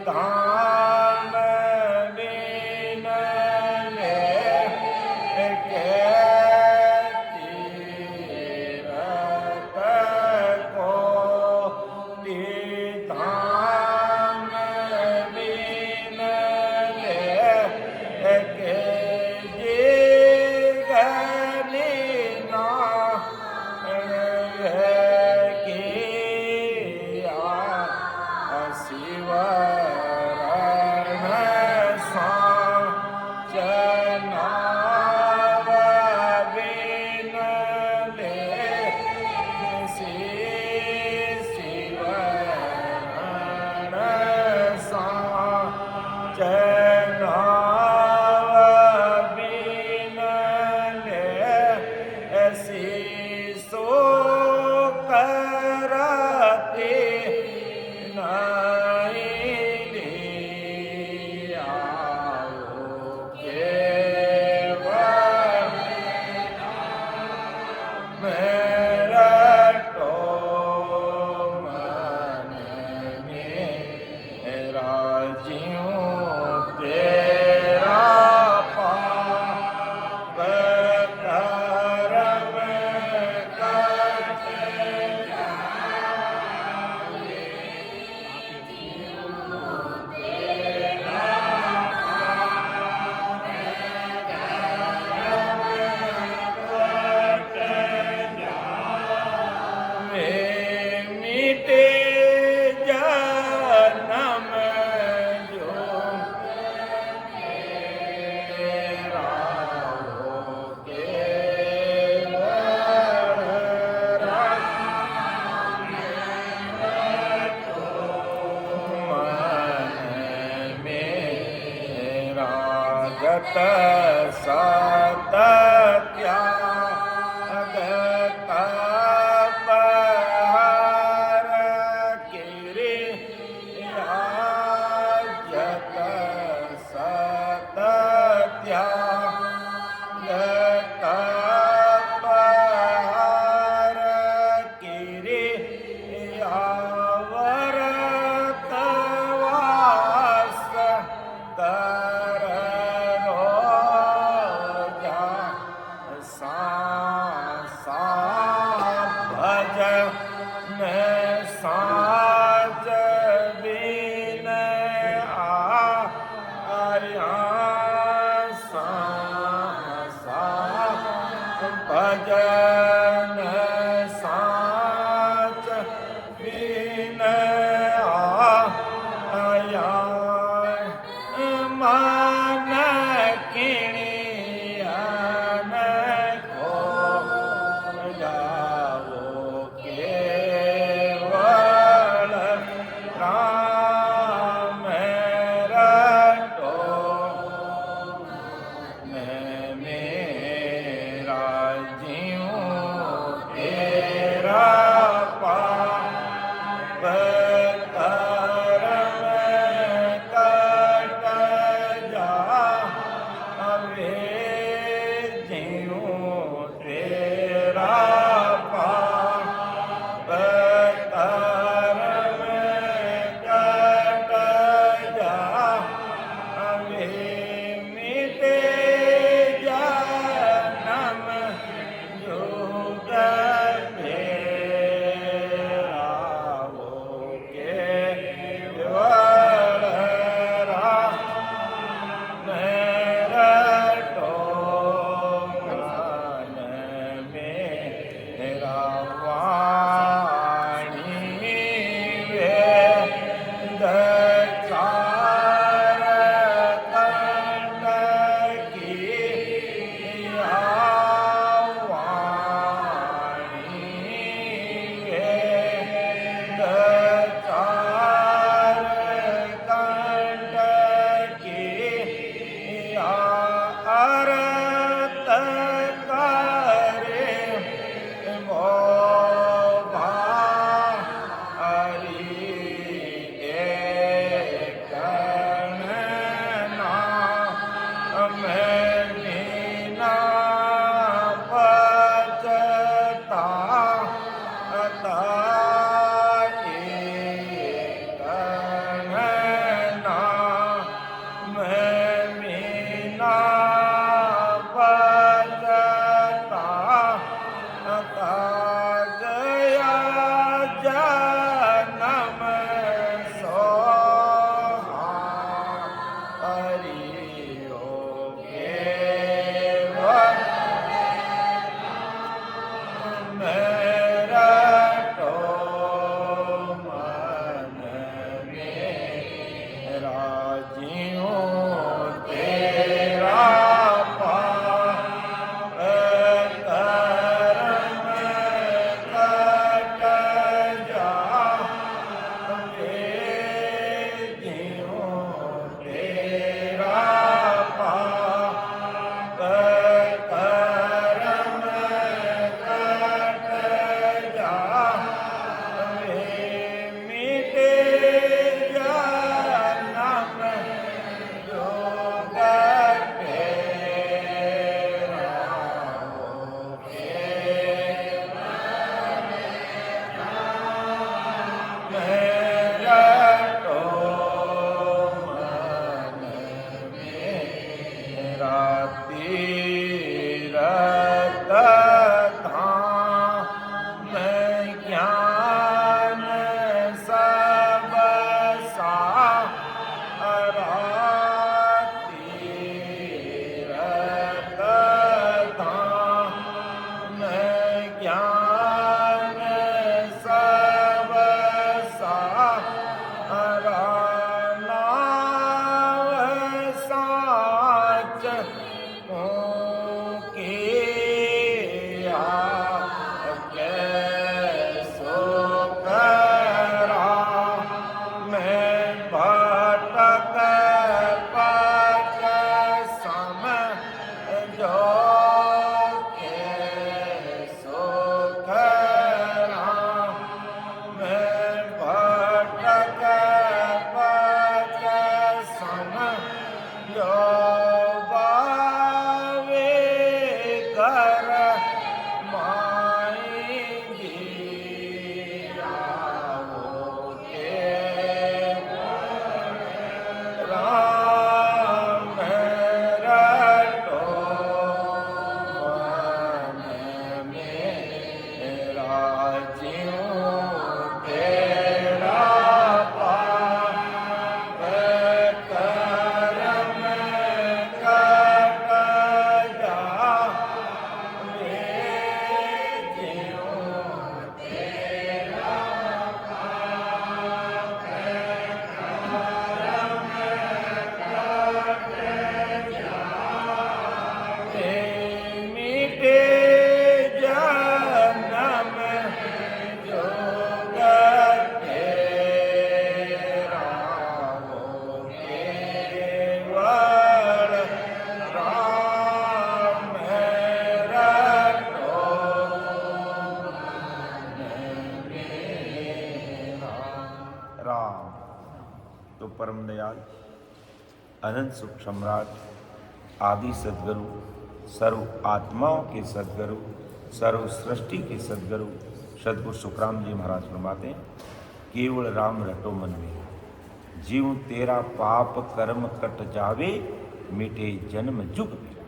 धाम बिन के तीरथ को धाम बिन के जीगनी ना शिवरण साचनाव बिन शिवरण साचनाव बिन शिशु करते जगत सत त्याग तपहार किरिया जगत सत त्याग तपहार किरिया व्रत वास कर भजन साज बिन आया भजन साज बिन आया मन किणियन को जाओ केवल राम रटो मेरा जीऊं तेरा पाप कर्म कट जावे जीऊं तेरा पाप कर्म कट जावे मिटे जन्म युग मेरा हो केवल राम रटो मन मेरा वाणी वेद चार खंड की वाणी वेद चार खंड की अरत करे मोभा हरि एक जीऊं तेरा पाप कर्म कट जावे, जीऊं तेरा पाप कर्म कट जावे, मिटे जन्म जोग तेरा होके, मेरा तो मन मेरा तीरथ धाम ज्ञान सब सारा, तीरथ धाम ज्ञान सब सारा, नाव साच किया कैसो करा, मैं भटक पट समझो कैसो करा, मैं भटक पट समझो, बावे कर माएंगी राहों के, राम रटो मन मेरा, जीऊं तेरा पाप कर्म कट जावे, जीऊं तेरा पाप कर्म कट जावे, मिटे जन्म जोग तेरा होके, केवल राम रटो मन मेरा। राम तो परम दयाल अनंत सुख सम्राट आदि सद्गुरु, सर्व आत्माओं के सद्गुरु, सर्व सृष्टि के सद्गुरु सद्गुरु सुखराम जी महाराज फरमाते हैं, केवल राम रटो मन मेरा, जीऊं तेरा पाप कर्म कट जावे, मिटे जन्म जुग मेरा।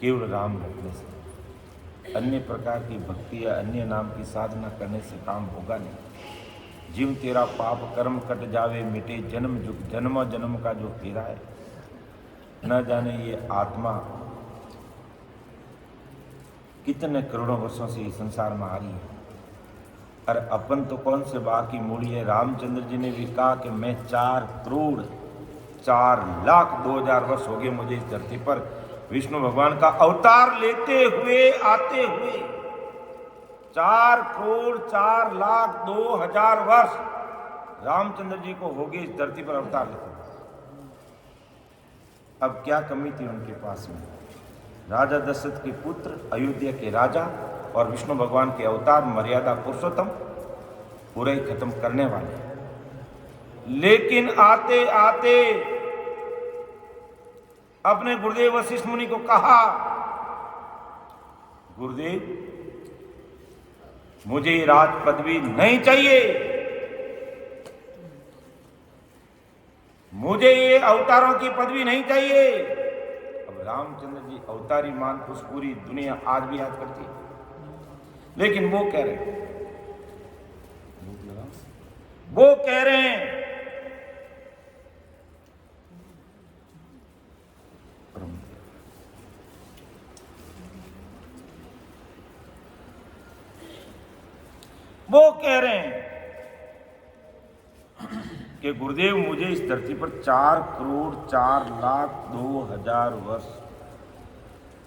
केवल राम रटने से, अन्य प्रकार की भक्ति या अन्य नाम की साधना करने से काम होगा नहीं। जीव तेरा पाप कर्म कट जावे, मिटे जन्म जुग, जन्म जन्म का जो फेरा है, न जाने ये आत्मा कितने करोड़ों वर्षों से इस संसार में आ रही है, और अपन तो कौन से बाकी मूली है। रामचंद्र जी ने भी कहा कि मैं 4 करोड़ 4 लाख 2000 वर्ष हो गए मुझे इस धरती पर विष्णु भगवान का अवतार लेते हुए आते हुए। 4 करोड़ 4 लाख 2000 वर्ष रामचंद्र जी को हो गए इस धरती पर अवतार लेते। अब क्या कमी थी उनके पास में? राजा दशरथ के पुत्र, अयोध्या के राजा और विष्णु भगवान के अवतार, मर्यादा पुरुषोत्तम, पूरा ही खत्म करने वाले। लेकिन आते आते अपने गुरुदेव वशिष्ठ मुनि को कहा, गुरुदेव मुझे ये राज पदवी नहीं चाहिए, मुझे ये अवतारों की पदवी नहीं चाहिए। अब रामचंद्र जी अवतारी मान उस पूरी दुनिया आज भी याद करती है, लेकिन वो कह रहे हैं कि गुरुदेव मुझे इस धरती पर 4,04,02,000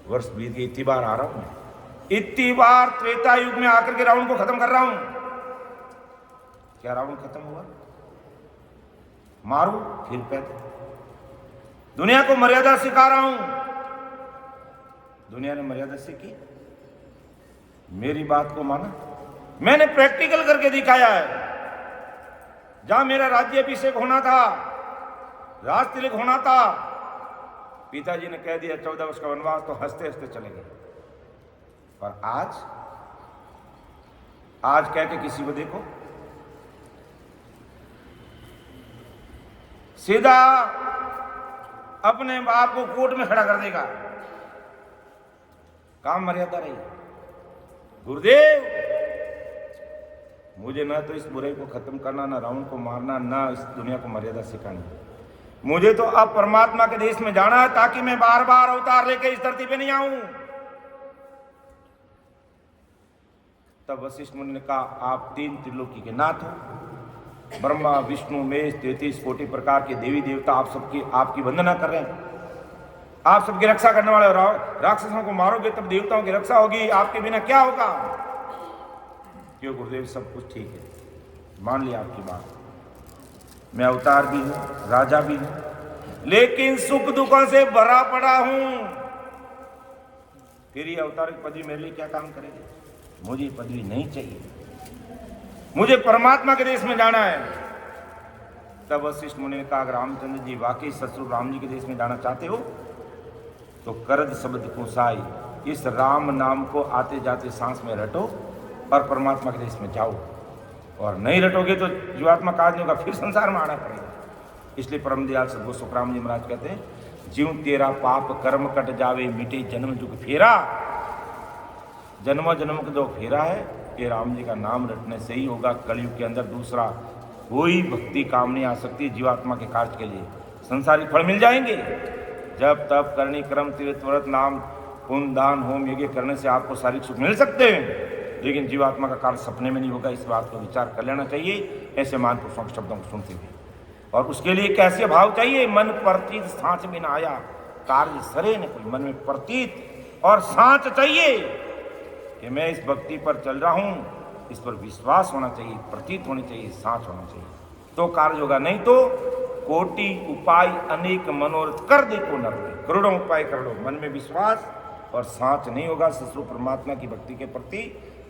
वर्ष बीत गए, इतनी बार आ रहा हूं मैं, इतनी बार त्रेता युग में आकर के रावण को खत्म कर रहा हूं। क्या रावण खत्म हुआ? मारू फिर पैदा। दुनिया को मर्यादा सिखा रहा हूं, दुनिया ने मर्यादा सीखी, मेरी बात को माना। मैंने प्रैक्टिकल करके दिखाया है। जहां मेरा राज्याभिषेक होना था, राज तिलक होना था, पिताजी ने कह दिया 14 वर्ष का वनवास, तो हंसते हंसते चले गए। पर आज कह के किसी को देखो, सीधा अपने बाप को कोर्ट में खड़ा कर देगा। काम मर्यादा रही। गुरुदेव मुझे ना तो इस बुराई को खत्म करना, ना रावण को मारना, ना इस दुनिया को मर्यादा सिखानी। मुझे तो अब परमात्मा के देश में जाना है, ताकि मैं बार बार अवतार लेके इस धरती पे नहीं आऊं। तब वशिष्ठ मुनि ने कहा, आप 3 त्रिलोकी के नाथ हो, ब्रह्मा विष्णु महेश 33 कोटि प्रकार के देवी देवता आप सबकी आपकी वंदना कर रहे हैं, आप सबकी रक्षा करने वाले। राक्षसों को मारोगे तब देवताओं की रक्षा होगी, आपके बिना क्या होगा? क्यों गुरुदेव, सब कुछ ठीक है, मान लिया आपकी बात, मैं अवतार भी हूं, राजा भी हूं, लेकिन सुख दुखों से भरा पड़ा हूं। फिर ये अवतार की पदवी मेरे लिए क्या काम करेगी? मुझे पदवी नहीं चाहिए, मुझे परमात्मा के देश में जाना है। तब वशिष्ठ मुनि ने कहा, रामचंद्र जी वाकई ससुर राम जी के देश में जाना चाहते हो तो करद शब्द को साई, इस राम नाम को आते जाते सांस में रटो और परमात्मा के देश में जाओ। और नहीं रटोगे तो जीवात्मा काज नहीं होगा, फिर संसार में आना पड़ेगा। इसलिए परम दयाल सद्गुरु सुखराम जी महाराज कहते हैं, जीव तेरा पाप कर्म कट जावे, मिटे जन्म जुग फेरा। जन्म जन्म का जो फेरा है ये राम जी का नाम रटने से ही होगा। कलयुग के अंदर दूसरा कोई भक्ति काम नहीं आ सकती जीवात्मा के कार्य के लिए। संसारिक फल मिल जाएंगे, जब तप करनी क्रम तीर्थ व्रत नाम पुण्य दान होम यज्ञ करने से आपको शारीरिक सुख मिल सकते हैं, लेकिन जीवात्मा का कार्य सपने में नहीं होगा। इस बात को विचार कर लेना चाहिए ऐसे महापुरुषों के शब्दों को सुनते हुए। और उसके लिए कैसे भाव चाहिए? मन प्रतीत सांच बिन आया, कार्य सरे न कोई। मन में प्रतीत और सांच चाहिए कि मैं इस भक्ति पर चल रहा हूं, इस पर विश्वास होना चाहिए, प्रतीत होनी चाहिए, सांच होना चाहिए, तो कार्य होगा। नहीं तो कोटि उपाय अनेक मनोरथ कर दे को नर में, करोड़ों उपाय कर लो, मन में विश्वास और सांच नहीं होगा ससुर परमात्मा की भक्ति के प्रति,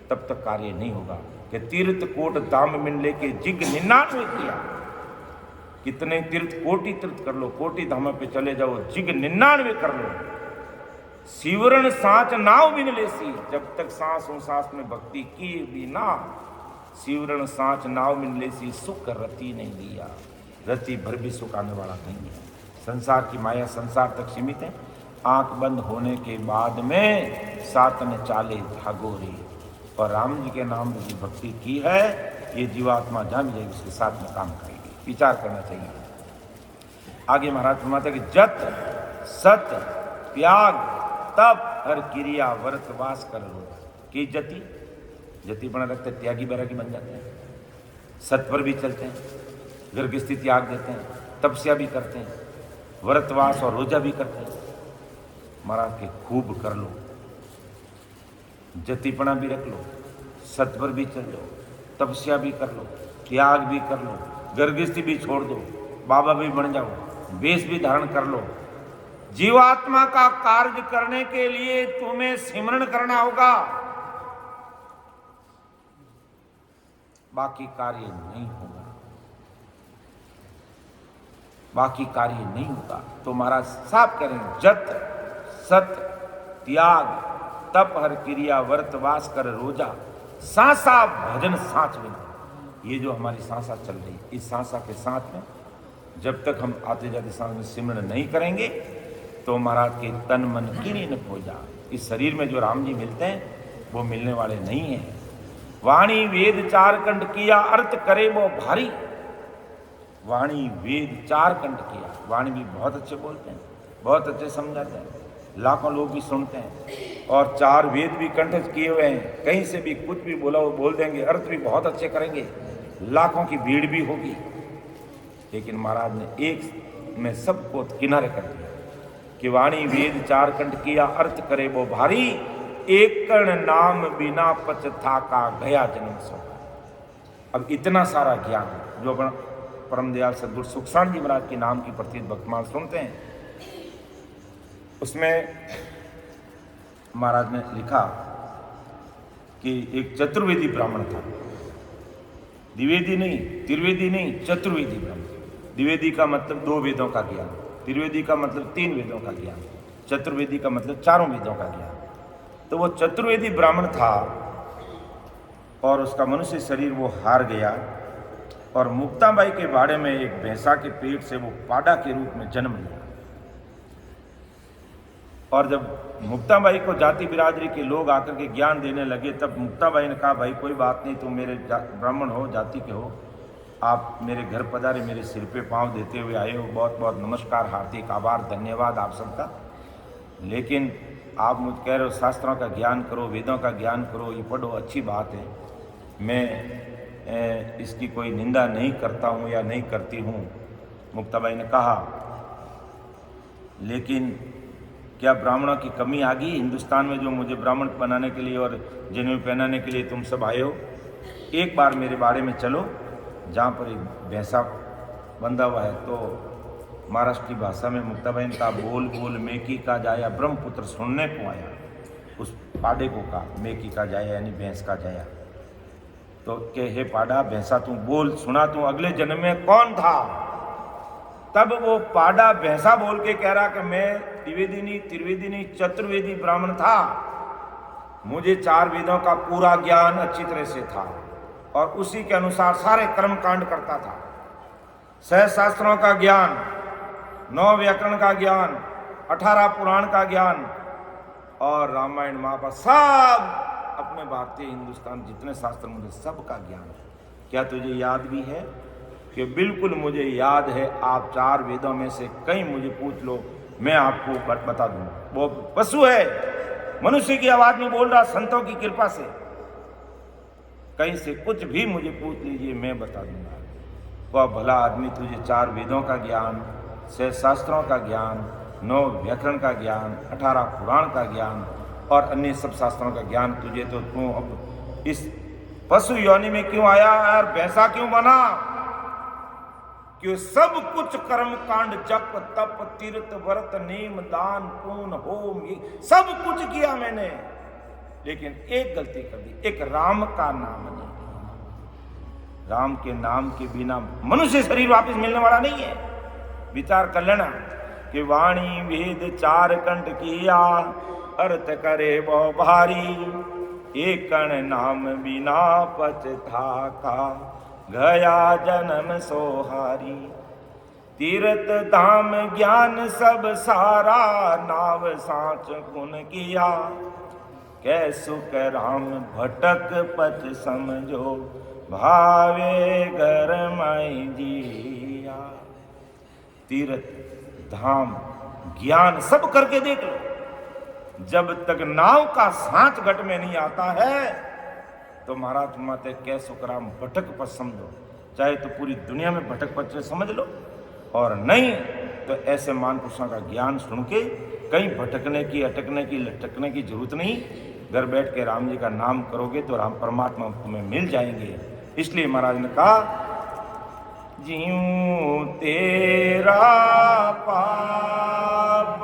तब तक कार्य नहीं होगा। कि तीर्थ कोट धाम मिन लेके जिग 99 किया, कितने तीर्थ कोटि तीर्थ कर लो, कोटि धाम पे चले जाओ, जिग 99 कर लो। सिवरण सांच नाव बिन लेसी, जब तक सांस हो सांस में भक्ति की बिना, सिवरण सांच नाव बिन लेसी, सुख रति नहीं दिया, रति भर भी सुख आने वाला नहीं है। संसार की माया संसार तक सीमित है। आंख बंद होने के बाद में सातन चाले भागोरी, और राम जी के नाम की भक्ति की है, ये जीवात्मा जहां भी जाएगी उसके साथ में काम करेगी। विचार करना चाहिए। आगे महाराज फरमाते कि जत सत त्याग तप हर क्रिया व्रत वास कर लो कि जति जति बना रखते, त्यागी बैरागी बन जाते हैं, सत पर भी चलते हैं, गर्भस्थी त्याग देते हैं, तपस्या भी करते हैं, व्रतवास और रोजा भी करते हैं। महाराज के खूब कर लो, जतिपना भी रख लो, सत पर भी चल लो, तपस्या भी कर लो, त्याग भी कर लो, गर्भस्थी भी छोड़ दो, बाबा भी बन जाओ, वेश भी धारण कर लो। जीवात्मा का कार्य करने के लिए तुम्हें सिमरण करना होगा, बाकी कार्य नहीं होगा, बाकी कार्य नहीं होगा। तो महाराज साफ करेंगे, जत सत त्याग तप हर क्रिया व्रत वास कर रोजा, सांसा भजन सांच बिना। ये जो हमारी सांसा चल रही, इस सांसा के साथ में जब तक हम आते जाते सांस में सिमरण नहीं करेंगे तो महाराज के तन मन कीनी न हो जा। इस शरीर में जो राम जी मिलते हैं वो मिलने वाले नहीं हैं। वाणी वेद 4 कंठ किया, अर्थ करे वो भारी। वाणी वेद 4 कंठ किया, वाणी भी बहुत अच्छे बोलते हैं, बहुत अच्छे समझाते हैं, लाखों लोग भी सुनते हैं, और 4 वेद भी कंठ किए हुए हैं। कहीं से भी कुछ भी बोला वो बोल देंगे, अर्थ भी बहुत अच्छे करेंगे, लाखों की भीड़ भी होगी। लेकिन महाराज ने एक में सबको किनारे कर दिया कि वाणी वेद 4 कंठ किया अर्थ करे वो भारी, एक कण नाम बिना पचथा का गया जन्म सो। अब इतना सारा ज्ञान जो अपना परम दयाल सदगुरु सुखसाण जी महाराज के नाम की प्रतीत भक्तमाल सुनते हैं, उसमें महाराज ने लिखा कि एक चतुर्वेदी ब्राह्मण था, द्विवेदी नहीं, त्रिवेदी नहीं, चतुर्वेदी ब्राह्मण। द्विवेदी का मतलब 2 वेदों का ज्ञान, त्रिवेदी का मतलब 3 वेदों का ज्ञान, चतुर्वेदी का मतलब 4 वेदों का ज्ञान। तो वो चतुर्वेदी ब्राह्मण था और उसका मनुष्य शरीर वो हार गया और मुक्ताबाई के बाड़े में एक भैंसा के पेट से वो पाडा के रूप में जन्म लिया। और जब मुक्ताबाई को जाति बिरादरी के लोग आकर के ज्ञान देने लगे, तब मुक्ताबाई ने कहा, भाई कोई बात नहीं, तुम मेरे ब्राह्मण हो, जाति के हो, आप मेरे घर पधारे, मेरे सिर पे पाँव देते हुए आए हो, बहुत बहुत नमस्कार, हार्दिक आभार, धन्यवाद आप सबका। लेकिन आप मुझ कह रहे हो शास्त्रों का ज्ञान करो, वेदों का ज्ञान करो, ये पढ़ो, अच्छी बात है, मैं इसकी कोई निंदा नहीं करता हूँ या नहीं करती हूँ। मुक्ताबाई ने कहा, लेकिन क्या ब्राह्मणों की कमी आ गई हिंदुस्तान में, जो मुझे ब्राह्मण बनाने के लिए और जनेऊ पहनाने के लिए तुम सब आए हो? एक बार मेरे बाड़े में चलो, जहाँ पर एक भैंसा बंधा हुआ है। तो महाराष्ट्र की भाषा में मुक्ताबाई ने कहा, बोल बोल मेकी का जाया, ब्रह्मपुत्र सुनने को आया। उस पाडे को कहा मेकी का जाया, यानी भैंस का जाया। तो के हे पाडा, भैंसा तू बोल, सुना तू अगले जन्म में कौन था? तब वो पाडा भैंसा बोल के कह रहा कि मैं द्विवेदी नहीं, त्रिवेदी नहीं, चतुर्वेदी ब्राह्मण था, मुझे 4 वेदों का पूरा ज्ञान अच्छी तरह से था और उसी के अनुसार सारे कर्म कांड करता था। 6 शास्त्रों का ज्ञान, 9 व्याकरण का ज्ञान, 18 पुराण का ज्ञान और रामायण महाभारत, सब अपने भारतीय हिंदुस्तान जितने शास्त्र मुझे सबका ज्ञान है। क्या तुझे याद भी है? कि बिल्कुल मुझे याद है, आप 4 वेदों में से कहीं मुझे पूछ लो, मैं आपको बता दूंगा। वो पशु है, मनुष्य की आवाज में बोल रहा, संतों की कृपा से, कहीं से कुछ भी मुझे पूछ लीजिए, मैं बता दूंगा। वह भला आदमी तुझे 4 वेदों का ज्ञान, 6 शास्त्रों का ज्ञान, 9 व्याकरण का ज्ञान, 18 पुराण का ज्ञान और अन्य सब शास्त्रों का ज्ञान तुझे, तो तू अब इस पशु योनि में क्यों आया और भैंसा क्यों बना? कि सब कुछ कर्म कांड, जप तप तीर्थ व्रत नेम दान पून होम, ये सब कुछ किया मैंने, लेकिन एक गलती कर दी, एक राम का नाम नहीं। राम के नाम के बिना मनुष्य शरीर वापस मिलने वाला नहीं है। विचार कर लेना कि वाणी वेद 4 कंठ किया, अर्थ करे वो भारी, एक कण नाम बिना पचथा का गया जन्म सोहारी। तीर्थ धाम ज्ञान सब सारा, नाव सांच गुण किया, कै सुख राम भटक पथ समझो, भावे घर माई जिया। तीर्थ धाम ज्ञान सब करके देख लो, जब तक नाव का सांच घट में नहीं आता है तो महाराज माते कै सुखराम भटक पथ समझो। चाहे तो पूरी दुनिया में भटक पथ समझ लो, और नहीं तो ऐसे महापुरुषों का ज्ञान सुन के कहीं भटकने की, अटकने की, लटकने की जरूरत नहीं। घर बैठ के राम जी का नाम करोगे तो राम परमात्मा तुम्हें मिल जाएंगे। इसलिए महाराज ने कहा, जीऊं तेरा पाप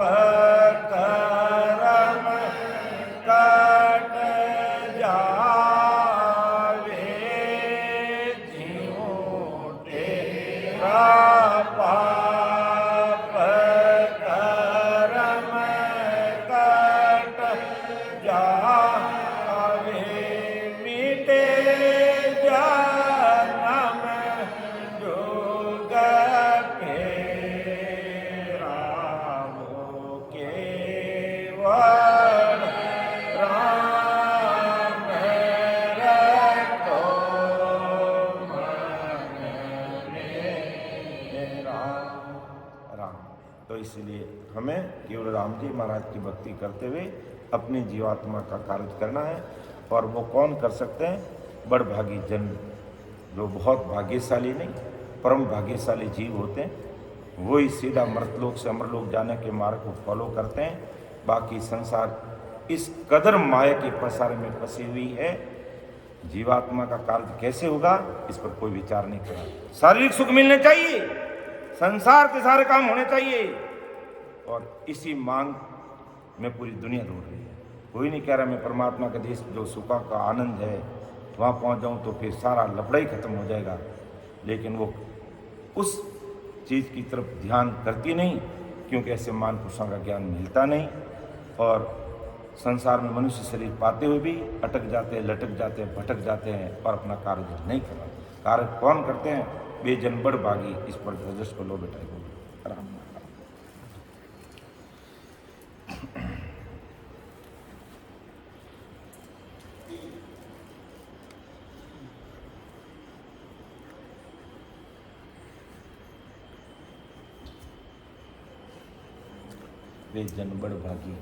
करम कट जावे, जीऊं तेरा पाप करम कट जावे, मिटे जन्म जोग फेरा, वो केवल राम रखो मन मेरा। राम, तो इसलिए हमें केवल राम जी महाराज की भक्ति करते हुए अपनी जीवात्मा का कार्य करना है। और वो कौन कर सकते हैं? बड़भागी जन, जो बहुत भाग्यशाली नहीं, परम भाग्यशाली जीव होते हैं, वही सीधा मृतलोक से अमरलोक जाने के मार्ग को फॉलो करते हैं। बाकी संसार इस कदर माया के पसारे में फंसी हुई है, जीवात्मा का कार्य कैसे होगा इस पर कोई विचार नहीं करा। शारीरिक सुख मिलने चाहिए, संसार के सारे काम होने चाहिए, और इसी मांग में पूरी दुनिया दौड़ रही है। कोई नहीं कह रहा मैं परमात्मा के देश जो सुख का आनंद है वहाँ पहुँच जाऊँ तो फिर सारा लफड़ा ही खत्म हो जाएगा, लेकिन वो उस चीज़ की तरफ ध्यान करती नहीं, क्योंकि ऐसे महान पुरुषों का ज्ञान मिलता नहीं, और संसार में मनुष्य शरीर पाते हुए भी अटक जाते हैं, लटक जाते हैं, भटक जाते हैं और अपना कार्य नहीं कर पाते। कार्य कौन करते हैं? बेजन बड़ भागी, इस पर रजस को लो बेटा को आराम। वे जन बड़ भागी।